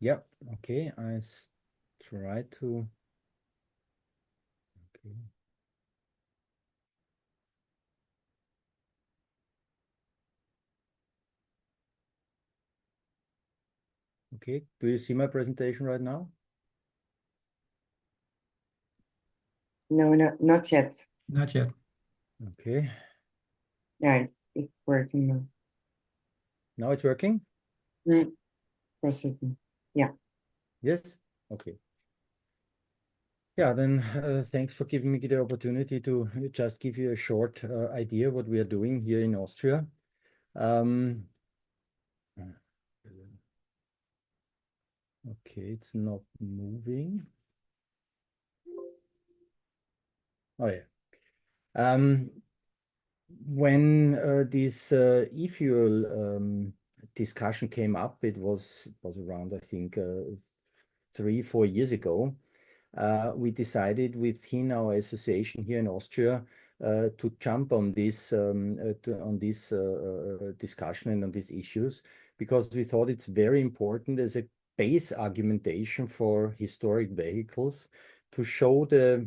Yeah, okay. I try to. Okay. Okay, do you see my presentation right now? No, not yet. Not yet. Okay. Yeah, it's working now. Now it's working? Processing. Yeah. Yes? Okay. Yeah, then thanks for giving me the opportunity to just give you a short idea what we are doing here in Austria. Okay, it's not moving. Oh yeah. When this e-fuel discussion came up, it was around, I think, 3-4 years ago. We decided within our association here in Austria to jump on this discussion and on these issues, because we thought it's very important as a base argumentation for historic vehicles to show the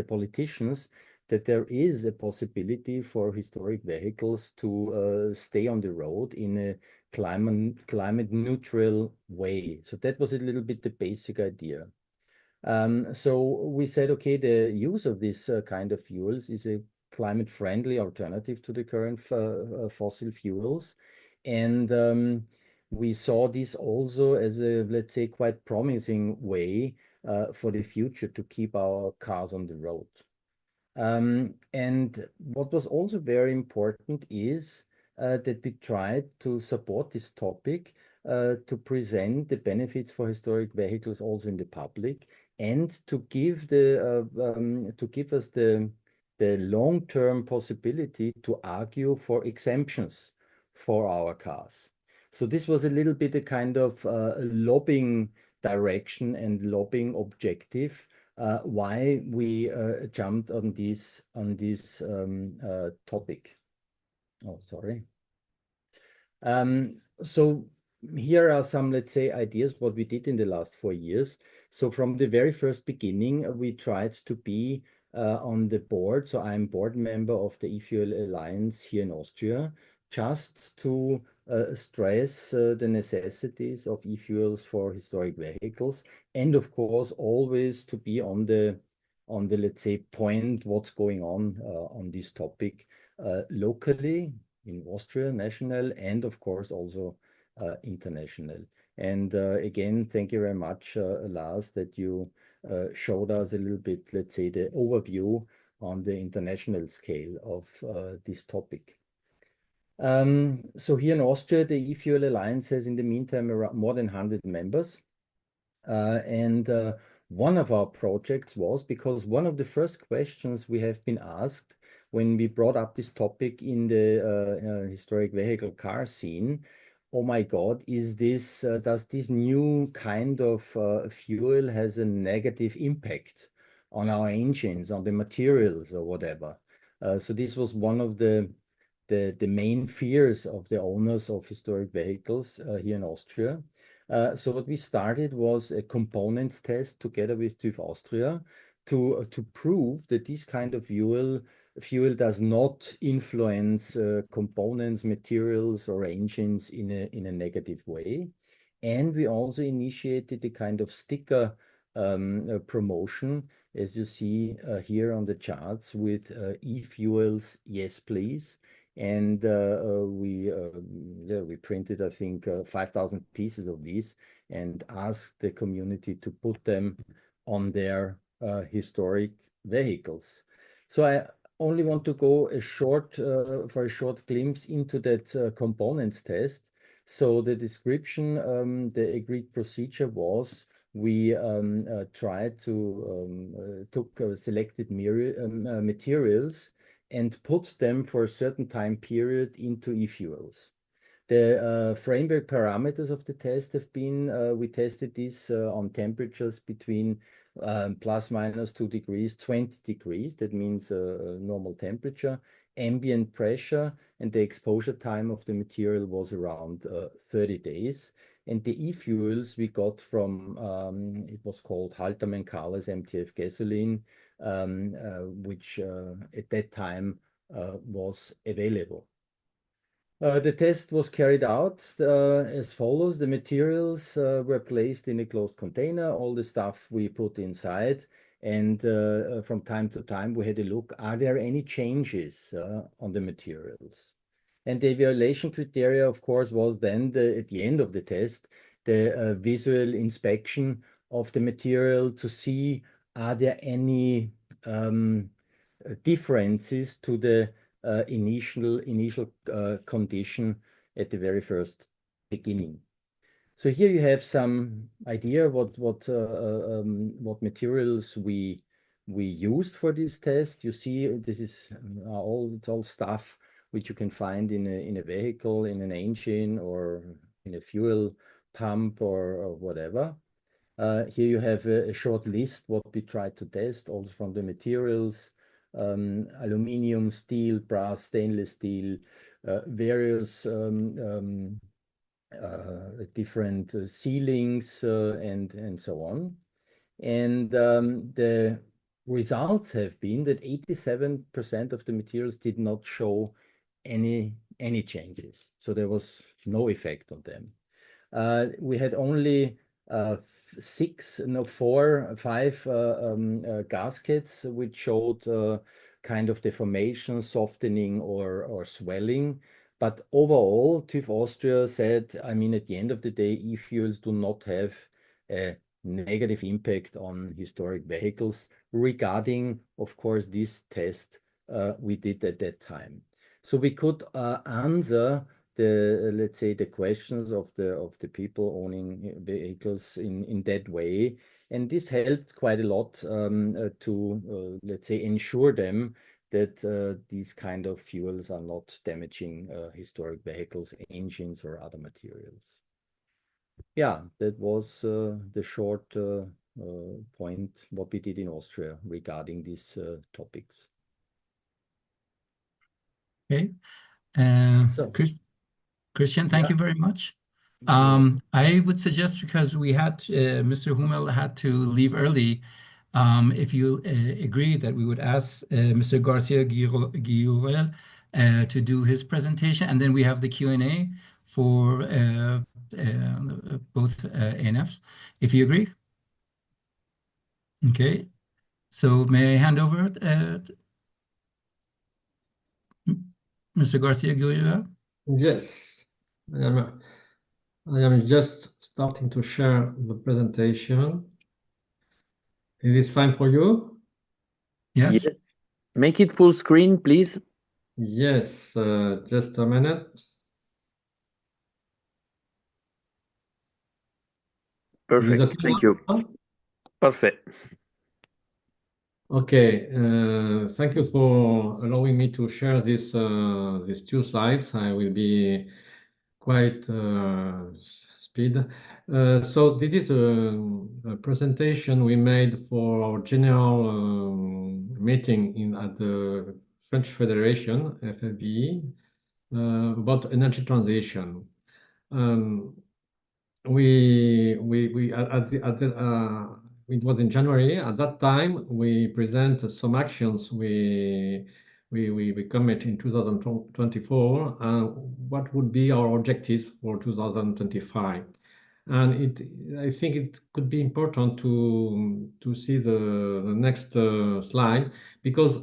politicians that there is a possibility for historic vehicles to stay on the road in a climate neutral way. So that was a little bit the basic idea. So we said, okay, the use of this kind of fuels is a climate friendly alternative to the current fossil fuels. And we saw this also as a, let's say, quite promising way for the future to keep our cars on the road. And what was also very important is that we tried to support this topic, to present the benefits for historic vehicles also in the public, and to give us the long-term possibility to argue for exemptions for our cars. So this was a little bit a kind of lobbying direction and lobbying objective why we jumped on this topic. Oh, sorry. So here are some, let's say, ideas what we did in the last 4 years. So from the very first beginning, we tried to be on the board. So I'm board member of the eFuel Alliance here in Austria, just to stress the necessities of e-fuels for historic vehicles, and of course always to be on the let's say point what's going on this topic locally in Austria, national, and of course also international. And again, thank you very much, Lars, that you showed us a little bit, let's say, the overview on the international scale of this topic. So here in Austria, the eFuel Alliance has in the meantime around more than 100 members. And one of our projects was, because one of the first questions we have been asked when we brought up this topic in the historic vehicle car scene, oh my God, is this, does this new kind of fuel has a negative impact on our engines, on the materials or whatever? So this was one of the main fears of the owners of historic vehicles here in Austria. So what we started was a components test together with TÜV Austria to prove that this kind of fuel does not influence components, materials, or engines in a negative way. And we also initiated a kind of sticker promotion, as you see here on the charts, with e-fuels, yes, please. And we printed, I think, 5,000 pieces of these and asked the community to put them on their historic vehicles. So I only want to go for a short glimpse into that components test. So the description, the agreed procedure was, we tried to took selected materials and put them for a certain time period into e-fuels. The framework parameters of the test have been, we tested this on temperatures between plus minus 2 degrees, 20 degrees, that means normal temperature, ambient pressure, and the exposure time of the material was around 30 days. And the e-fuels we got from, it was called Haltermann-Kahles MTF gasoline, which at that time was available. The test was carried out as follows. The materials were placed in a closed container, all the stuff we put inside, and from time to time we had a look, are there any changes on the materials? And the evaluation criteria, of course, was then at the end of the test, the visual inspection of the material to see, are there any differences to the initial condition at the very first beginning. So here you have some idea what materials we used for this test. You see, this is it's all stuff which you can find in a vehicle, in an engine, or in a fuel pump, or whatever. Here you have a short list what we tried to test, also from the materials. Aluminium, steel, brass, stainless steel, various different sealings and so on. And the results have been that 87% of the materials did not show any changes. So there was no effect on them. We had only 5 gaskets which showed kind of deformation, softening, or swelling. But overall, TÜV Austria said, I mean, at the end of the day, e-fuels do not have a negative impact on historic vehicles regarding, of course, this test we did at that time. So we could answer let's say the questions of the people owning vehicles in that way, and this helped quite a lot to let's say ensure them that these kind of fuels are not damaging historic vehicles, engines, or other materials. Yeah, that was the short point what we did in Austria regarding these topics. Okay. Christian, thank you very much. I would suggest, because we had Mr. Hummel had to leave early, if you agree, that we would ask Mr. Garcia Guillorel to do his presentation, and then we have the Q&A for both ANFs, if you agree. Okay, so may I hand over Mr. Garcia Guillorel? Yes, I am just starting to share the presentation. Is this fine for you? Yes. Yes. Make it full screen, please. Yes, just a minute. Perfect. Okay Thank you. Perfect. Okay, thank you for allowing me to share these 2 slides. I will be quite speed. So this is a presentation we made for our general meeting at the French Federation, FIVA, about energy transition. It was in January. At that time, we present some actions we commit in 2024, and what would be our objectives for 2025. And I think it could be important to see the next slide, because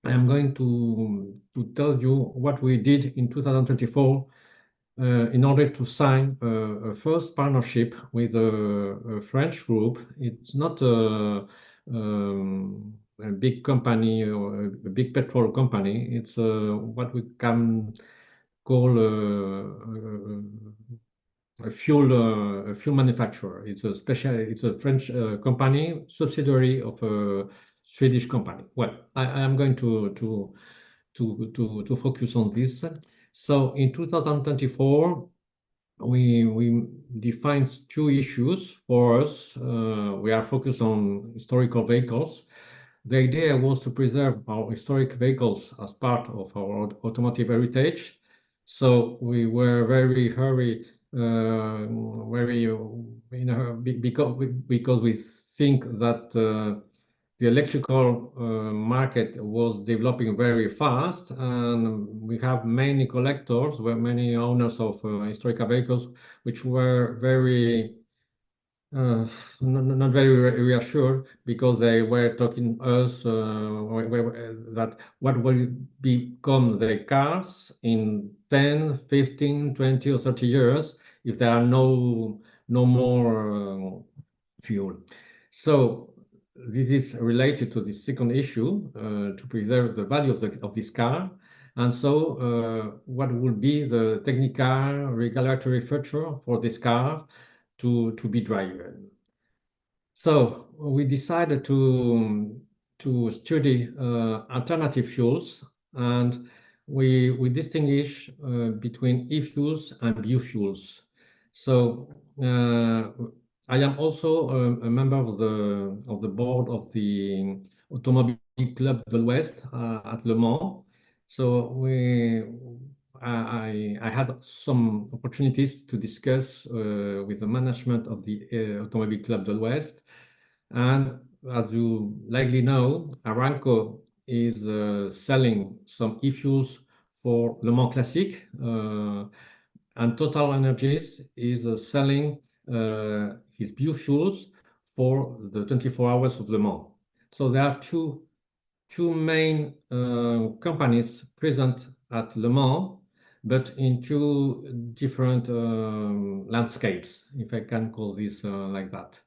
I am going to tell you what we did in 2024 in order to sign a first partnership with a French group. It's not a big company or a big petrol company. It's what we can call a fuel manufacturer. It's a French company, subsidiary of a Swedish company. Well, I am going to focus on this. So in 2024, we defined 2 issues for us. We are focused on historical vehicles. The idea was to preserve our historic vehicles as part of our automotive heritage. So we were very hurry, very in a hurry, because we think that the electrical market was developing very fast, and we have many collectors, many owners of historical vehicles, which were very not very reassured, because they were talking us that what will become the cars in 10, 15, 20 or 30 years if there are no more fuel. So this is related to the second issue, to preserve the value of this car. And so what will be the technical regulatory feature for this car to be driven? So we decided to study alternative fuels, and we distinguish between e-fuels and biofuels. So I am also a member of the board of the Automobile Club de l'Ouest at Le Mans. So I had some opportunities to discuss with the management of the Automobile Club de l'Ouest. And as you likely know, Aramco is selling some e-fuels for Le Mans Classic, and Total Energies is selling his biofuels for the 24 hours of Le Mans. So there are two main companies present at Le Mans, but in 2 different landscapes, if I can call this like that.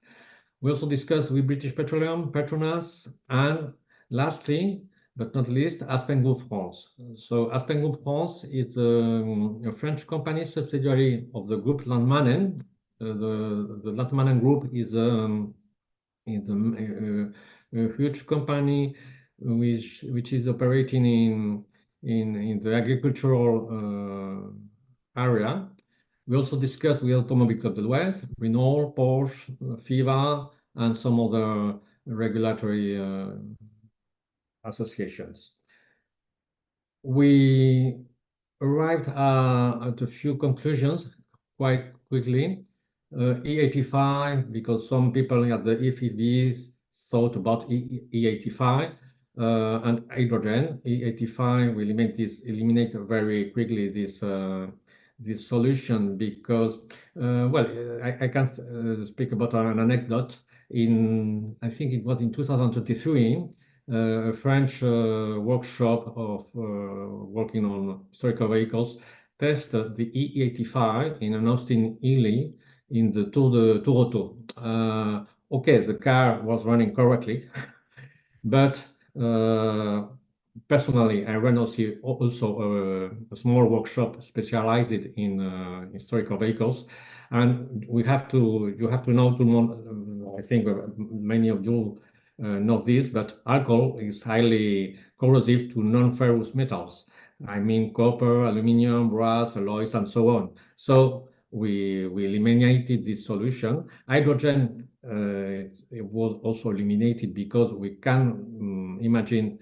We also discussed with British Petroleum, Petronas, and lastly, but not least, Aspen Group France. So Aspen Group France is a French company, subsidiary of the group Landmannen. The Landmannen Group is a huge company which is operating in the agricultural area. We also discussed with Automobile Club de l'Ouest, Renault, Porsche, FIVA, and some other regulatory associations. We arrived at a few conclusions, quite quickly. E85, because some people at the FIVs thought about E85 and hydrogen. E85 will eliminate very quickly this solution because, I can speak about an anecdote. I think it was in 2023, a French workshop of working on historical vehicles tested the E85 in an Austin Healey in the Tour de Toronto. Okay, the car was running correctly, but personally, I run also a small workshop specialized in historical vehicles, and you have to know. I think many of you know this, but alcohol is highly corrosive to non-ferrous metals. I mean copper, aluminum, brass, alloys, and so on. So we eliminated this solution. Hydrogen it was also eliminated because we can imagine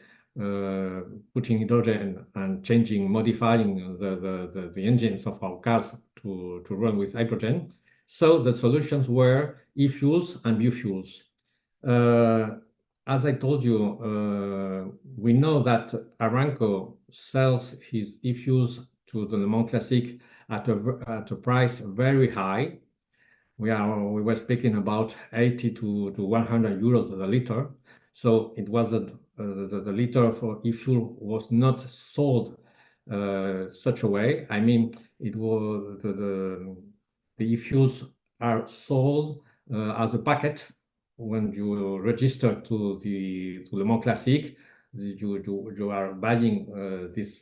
putting hydrogen and modifying the engines of our cars to run with hydrogen. So the solutions were e-fuels and biofuels. As I told you, we know that Aramco sells his e-fuels to the Le Mans Classic at a price very high. We were speaking about 80 to 100 euros a liter. So it wasn't the liter for e-fuel was not sold such a way. I mean, it was the e-fuels are sold as a packet when you register to the Le Mans Classic. You are buying these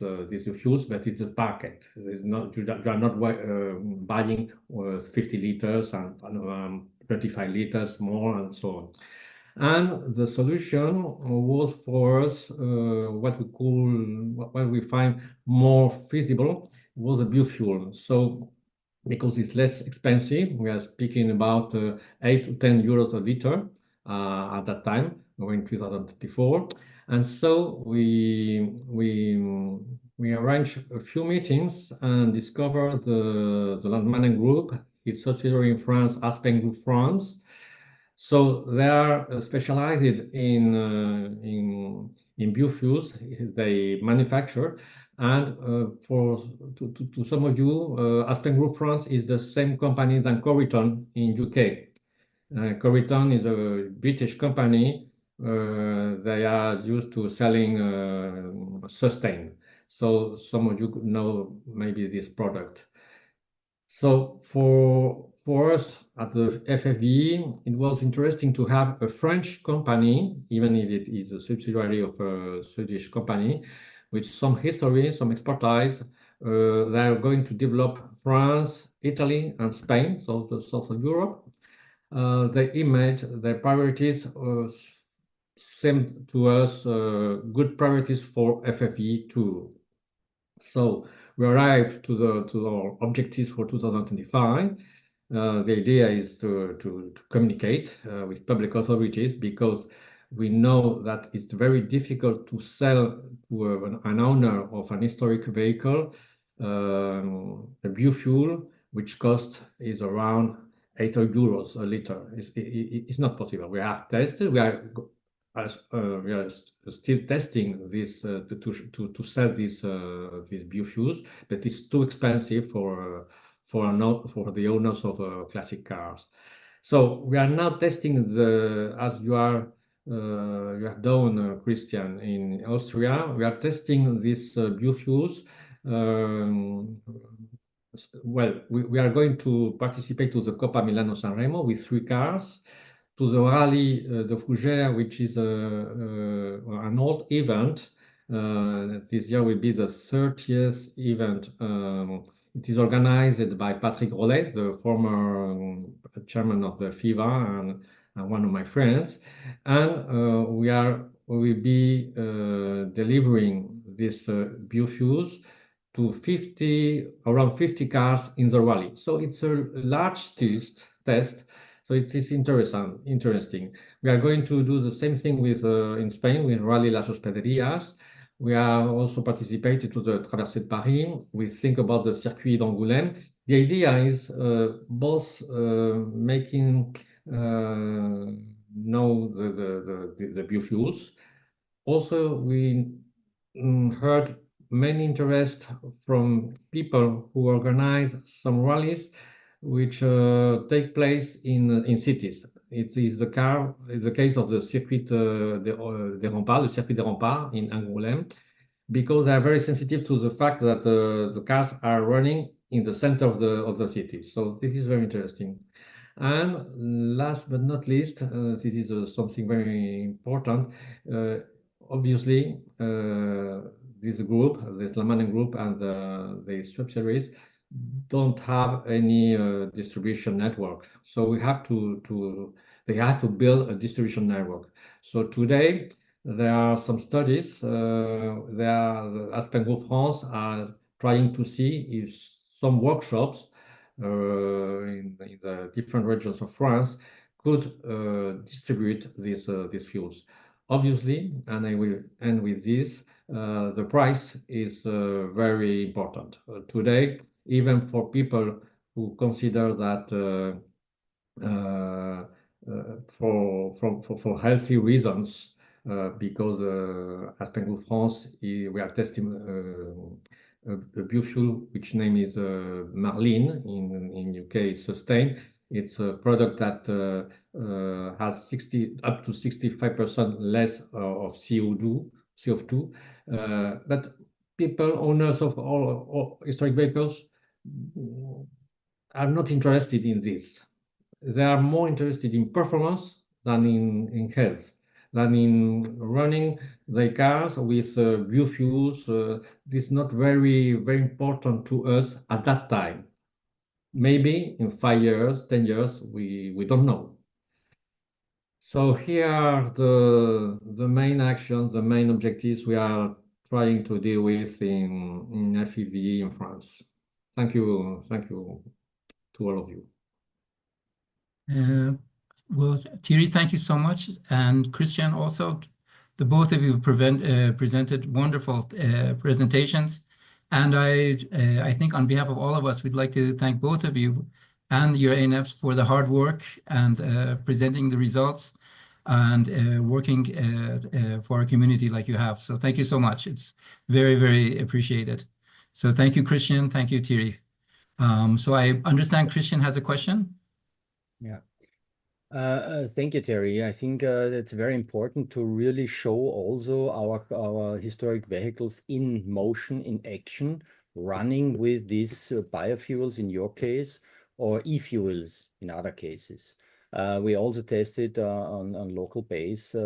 fuels, but it's a packet. It's not, you are not buying 50 liters and 25 liters more and so on. And the solution was for us what we find more feasible was a biofuel. So because it's less expensive, we are speaking about 8 to 10 euros a liter at that time, in 2024. And so we arranged a few meetings and discovered the Landmannen Group, its subsidiary in France, Aspen Group France. So they are specialized in biofuels. They manufacture, and to some of you, Aspen Group France is the same company than Corriton in UK. Corriton is a British company. They are used to selling sustain. So some of you could know maybe this product. So for us at the FFV, it was interesting to have a French company, even if it is a subsidiary of a Swedish company, with some history, some expertise. They are going to develop France, Italy, and Spain, so the south of Europe. They image their priorities seemed to us good priorities for FFV too. So we arrived to our objectives for 2025. The idea is to communicate with public authorities because we know that it's very difficult to sell to an owner of an historic vehicle a biofuel, which cost is around 8 euros a liter. It's not possible. We have tested. We are still testing this to sell these biofuels, but it's too expensive for the owners of classic cars. So we are now testing as you have done, Christian, in Austria. We are testing these biofuels. Well, we are going to participate to the Coppa Milano Sanremo with 3 cars, to the Rally de Fougères, which is an old event. This year will be the 30th event. It is organized by Patrick Rollet, the former chairman of the FIVA and one of my friends. And we will be delivering these biofuels to around 50 cars in the rally. So it's a large test. So it is interesting. We are going to do the same thing with in Spain with Rally Las Hospederías. We have also participated to the Traversée de Paris. We think about the Circuit d'Angoulême. The idea is both making know the biofuels. Also, we heard many interest from people who organize some rallies which take place in cities. It is the case of the Circuit des Remparts, the Circuit des Remparts in Angoulême, because they are very sensitive to the fact that the cars are running in the center of the city. So this is very interesting. And last but not least, this is something very important. Obviously, this group, the Slamanen group and the subsidiaries don't have any distribution network. So we have they have to build a distribution network. So today, there are some studies. Aspen Group France are trying to see if some workshops in the different regions of France could distribute these fuels. Obviously, and I will end with this, the price is very important. Today, even for people who consider that for healthy reasons, because Aspen Group France, we are testing a biofuel which name is Marlin in UK Sustain. It's a product that has up to 65% less of CO2. But people, owners of all historic vehicles, are not interested in this. They are more interested in performance than in health, than in running the cars with biofuels. This is not very important to us at that time. Maybe in 5 years, 10 years, we don't know. So here are the main actions, the main objectives we are trying to deal with in FIVA in France. Thank you to all of you. Well, Thierry, thank you so much. And Christian also, the both of you presented wonderful presentations. And I think on behalf of all of us, we'd like to thank both of you and your ANFs for the hard work and presenting the results and working for our community like you have. So thank you so much. It's very, very appreciated. So thank you, Christian. Thank you, Thierry. So I understand Christian has a question. Yeah. Thank you, Terry. I think it's very important to really show also our historic vehicles in motion, in action, running with these biofuels in your case, or e-fuels in other cases. We also tested on local base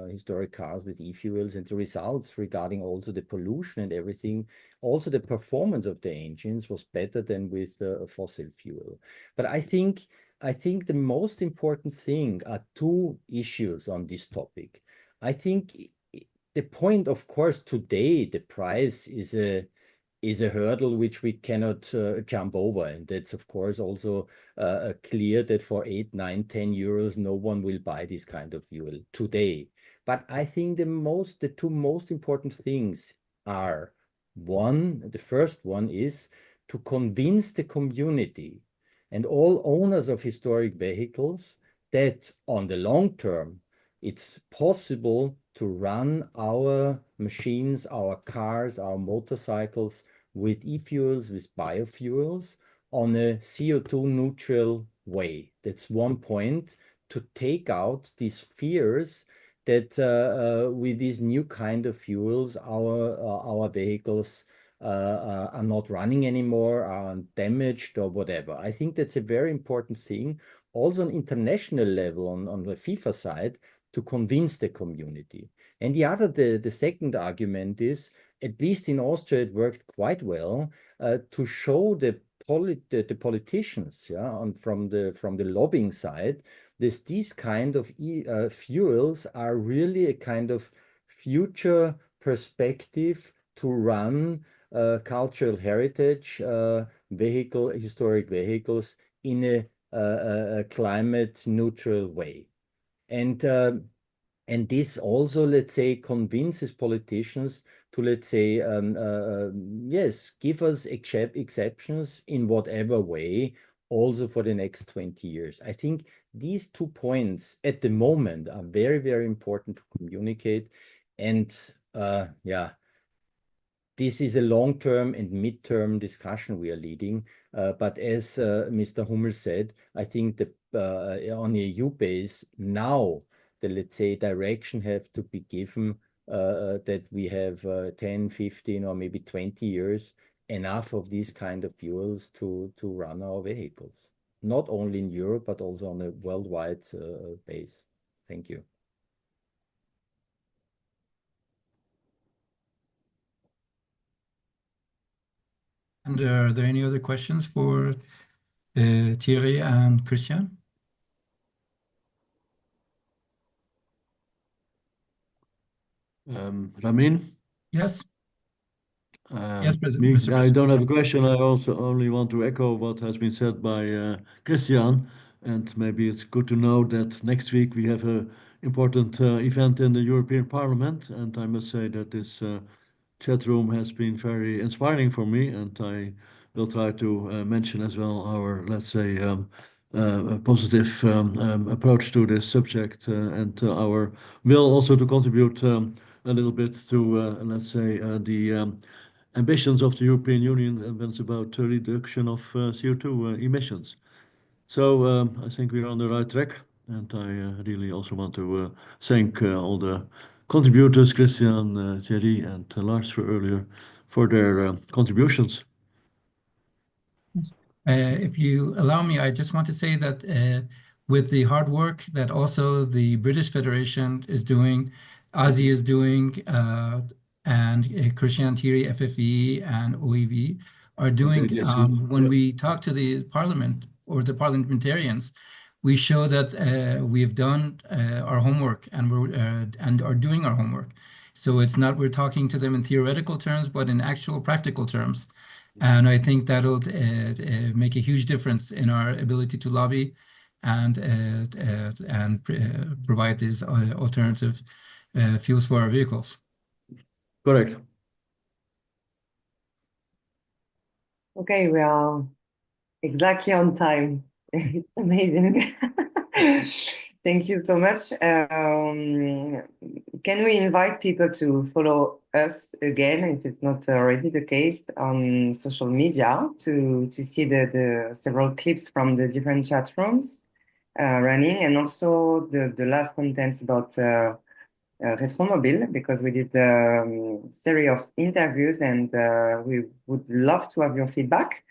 historic cars with e-fuels, and the results regarding also the pollution and everything, also the performance of the engines was better than with fossil fuel. But I think the most important thing are two issues on this topic. I think the point, of course, today the price is a hurdle which we cannot jump over, and that's of course also clear that for 8, 9, 10 euros no one will buy this kind of fuel today. But I think the two most important things are, the first one is to convince the community and all owners of historic vehicles that on the long term, it's possible to run our machines, our cars, our motorcycles with e-fuels, with biofuels on a CO2 neutral way. That's one point, to take out these fears that with these new kind of fuels, our vehicles are not running anymore, are damaged or whatever. I think that's a very important thing, also on international level, on the FIFA side, to convince the community. And the second argument is, at least in Austria, it worked quite well to show the politicians, from the lobbying side, these kind of fuels are really a kind of future perspective to run cultural heritage historic vehicles in a climate neutral way. And And this also, let's say, convinces politicians to, let's say, yes, give us exceptions in whatever way, also for the next 20 years. I think these 2 points at the moment are very, very important to communicate. And yeah, this is a long-term and mid-term discussion we are leading. But as Mr. Hummel said, I think that on a EU base now, the, let's say, direction have to be given that we have 10, 15, or maybe 20 years enough of these kind of fuels to run our vehicles, not only in Europe, but also on a worldwide base. Thank you. And are there any other questions for Thierry and Christian? Ramin? Yes. Yes, Mr. I don't have a question. I also only want to echo what has been said by Christian. And maybe it's good to know that next week we have an important event in the European Parliament. And I must say that this chat room has been very inspiring for me. And I will try to mention as well our, let's say, positive approach to this subject and our will also to contribute a little bit to, let's say, the ambitions of the European Union when it's about reduction of CO2 emissions. So I think we're on the right track, and I really also want to thank all the contributors, Christian, Thierry, and Lars for earlier, for their contributions. Yes. If you allow me, I just want to say that with the hard work that also the British Federation is doing, ASI is doing, and Christian, Thierry, FFE, and OEV are doing, when we talk to the Parliament or the parliamentarians, we show that we've done our homework and and are doing our homework. So it's not we're talking to them in theoretical terms, but in actual practical terms. And I think that'll make a huge difference in our ability to lobby and provide these alternative fuels for our vehicles. Correct. Okay, we are exactly on time. It's amazing. Thank you so much. Can we invite people to follow us again, if it's not already the case, on social media to see the several clips from the different chat rooms running, and also the last contents about Retromobile, because we did a series of interviews, and we would love to have your feedback.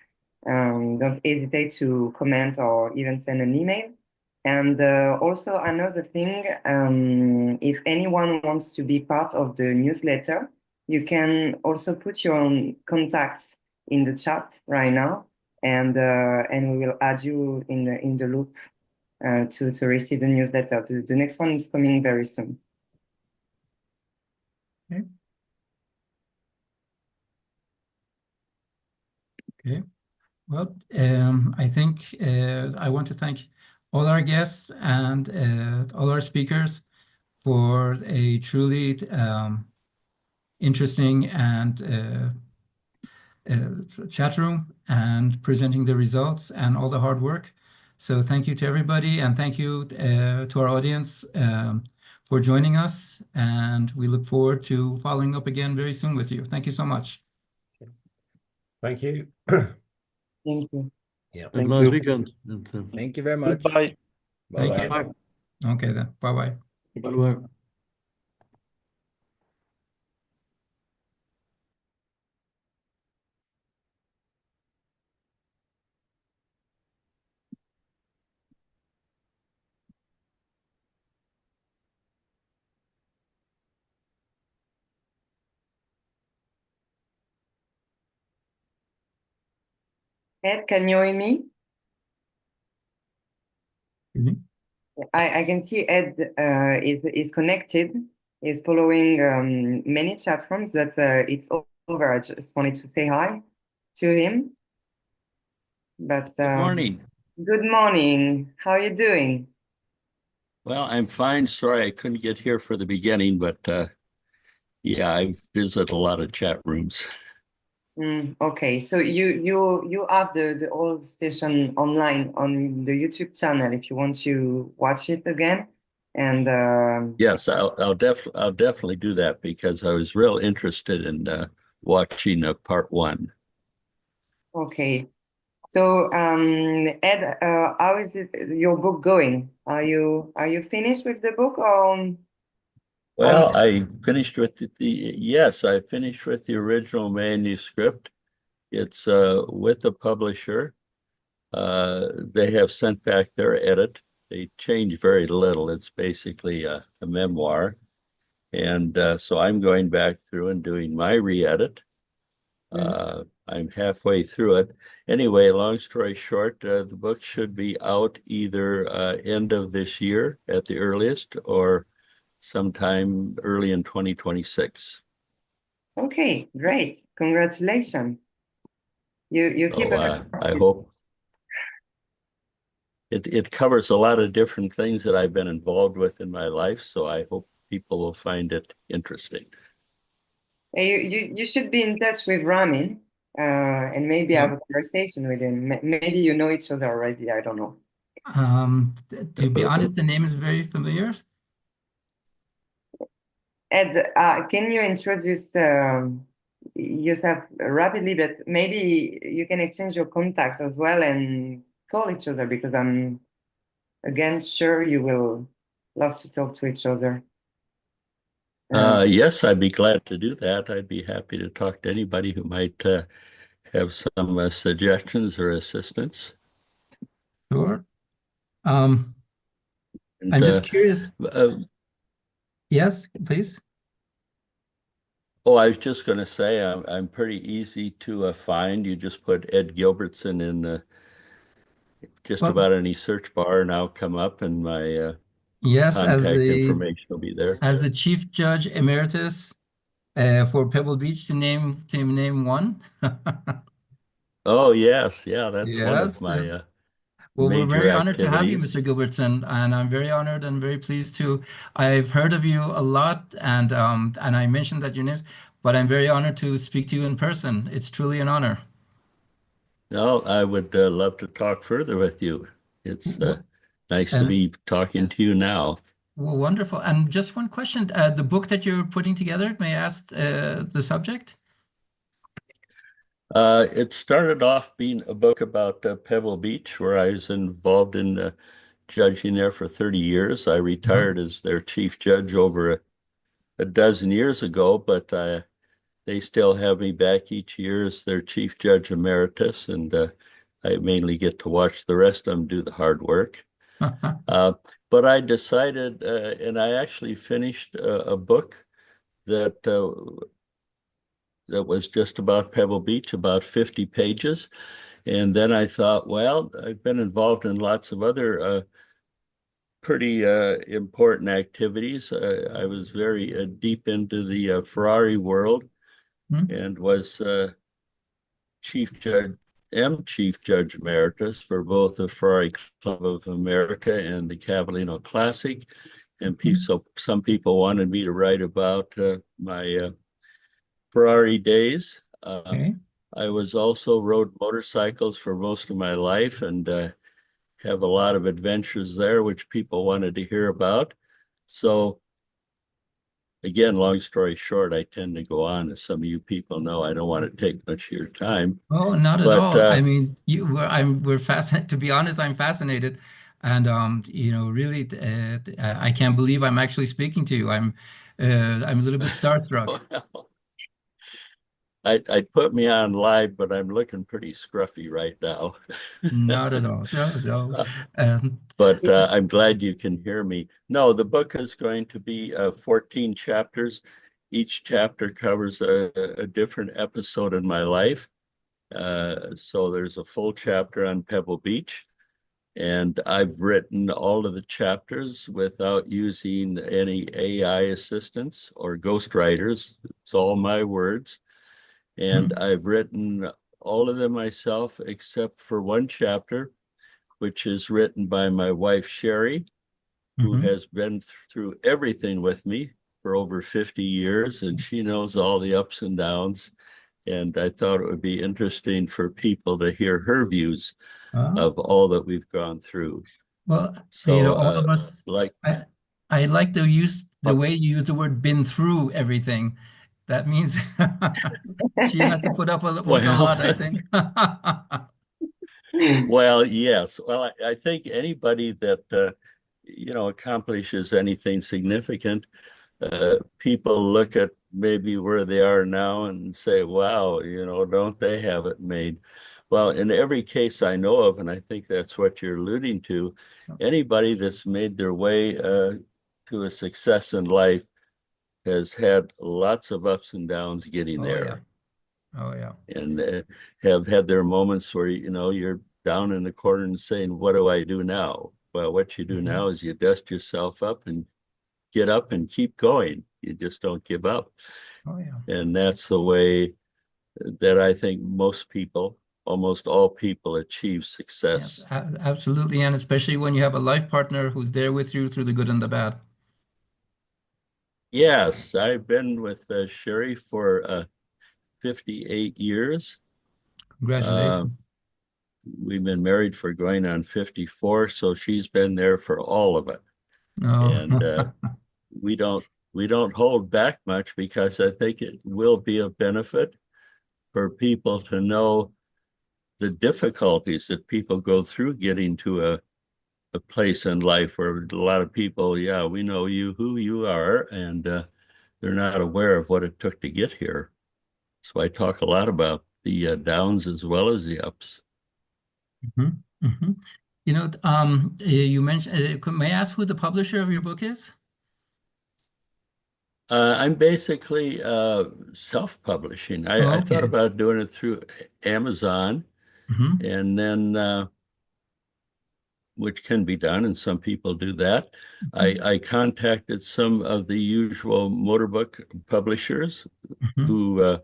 Don't hesitate to comment or even send an email. And also another thing, if anyone wants to be part of the newsletter, you can also put your own contacts in the chat right now, and we will add you in the loop to receive the newsletter. The next one is coming very soon. Okay. Okay. Well, I think I want to thank all our guests and all our speakers for a truly interesting and chat room and presenting the results and all the hard work. So thank you to everybody, and thank you to our audience for joining us. And we look forward to following up again very soon with you. Thank you so much. Thank you. Thank you. Yeah. Have a nice weekend. And, Thank you very much. Goodbye. Bye-bye. Thank you. Okay then. Bye-bye. Bye-bye. Ed, can you hear me? Mhm. I can see Ed is connected, is following many chat rooms, but it's over. I just wanted to say hi to him. But Good morning. Good morning. How are you doing? Well, I'm fine. Sorry I couldn't get here for the beginning, but yeah, I visit a lot of chat rooms. Okay, so you have the old session online on the YouTube channel if you want to watch it again. And Yes, I'll definitely do that because I was real interested in watching part one. okay. So Ed, how is your book going? Are you finished with the book or Well, I finished with yes, I finished with the original manuscript. It's with the publisher. They have sent back their edit. They changed very little. It's basically a memoir. And so I'm going back through and doing my re-edit. I'm halfway through it. Anyway, long story short, the book should be out either end of this year at the earliest or sometime early in 2026. Okay, great. Congratulations. You keep I hope it covers a lot of different things that I've been involved with in my life, so I hope people will find it interesting. You should be in touch with Ramin and maybe have a conversation with him. Maybe you know each other already. I don't know. To be honest, the name is very familiar. Ed, can you introduce yourself rapidly, but maybe you can exchange your contacts as well and call each other because I'm, again, sure you will love to talk to each other. Yes, I'd be glad to do that. I'd be happy to talk to anybody who might have some suggestions or assistance. Sure. I'm just curious. Yes, please. Oh, I was just going to say I'm pretty easy to find. You just put Ed Gilbertson in just about any search bar, and I'll come up, and my yes, contact information will be there. As the Chief Judge Emeritus for Pebble Beach, to name one. Oh yes, yeah, that's one of my well, we're very honored to have you, activities. Mr. Gilbertson, and I'm very honored and very pleased to. I've heard of you a lot, and I mentioned that your names, but I'm very honored to speak to you in person. It's truly an honor. No, I would love to talk further with you. It's nice to be talking to you now. Well, wonderful. And just one question: the book that you're putting together, may I ask the subject? It started off being a book about Pebble Beach, where I was involved in judging there for 30 years. I retired as their chief judge over a dozen years ago, but they still have me back each year as their chief judge emeritus, and I mainly get to watch the rest of them do the hard work. But I decided, and I actually finished a book that was just about Pebble Beach, about 50 pages. And then I thought, well, I've been involved in lots of other pretty important activities. I was very deep into the Ferrari world and was chief judge emeritus for both the Ferrari Club of America and the Cavallino Classic. And so some people wanted me to write about my Ferrari days. I was also rode motorcycles for most of my life and have a lot of adventures there, which people wanted to hear about. So again, long story short, I tend to go on, as some of you people know. I don't want to take much of your time. Oh, not at all. I mean, we're fascinated. To be honest, I'm fascinated, and really, I can't believe I'm actually speaking to you. I'm a little bit starstruck. I'd put me on live, but I'm looking pretty scruffy right now. Not at all. No. But I'm glad you can hear me. No, the book is going to be 14 chapters. Each chapter covers a different episode in my life. So there's a full chapter on Pebble Beach. And I've written all of the chapters without using any AI assistance or ghostwriters. It's all my words. And I've written all of them myself, except for one chapter, which is written by my wife, Sherry. who has been through everything with me for over 50 years, and she knows all the ups and downs. And I thought it would be interesting for people to hear her views of all that we've gone through. Well, So, all of us, I like to use the way you use the word "been through everything." That means she has to put up with a lot, I think. Well, yes. Well, I think anybody that accomplishes anything significant, people look at maybe where they are now and say, wow, don't they have it made? Well, in every case I know of, and I think that's what you're alluding to, anybody that's made their way to a success in life has had lots of ups and downs getting there. Oh, yeah. And have had their moments where, you're down in the corner and saying, what do I do now? Well, what you do now is you dust yourself up and get up and keep going. You just don't give up. Oh, yeah. And that's the way that I think most people, almost all people, achieve success. Yes, absolutely. And especially when you have a life partner who's there with you through the good and the bad. Yes, I've been with Sherry for 58 years. Congratulations. We've been married for going on 54, so she's been there for all of it. No. And we don't hold back much, because I think it will be a benefit for people to know the difficulties that people go through getting to a place in life where a lot of people, yeah, we know who you are, and they're not aware of what it took to get here. So I talk a lot about the downs as well as the ups. You mentioned, may I ask who the publisher of your book is? I'm basically self-publishing. I thought about doing it through Amazon, and then which can be done, and some people do that. I contacted some of the usual motorbook publishers who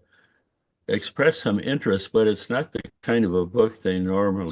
expressed some interest, but it's not the kind of a book they normally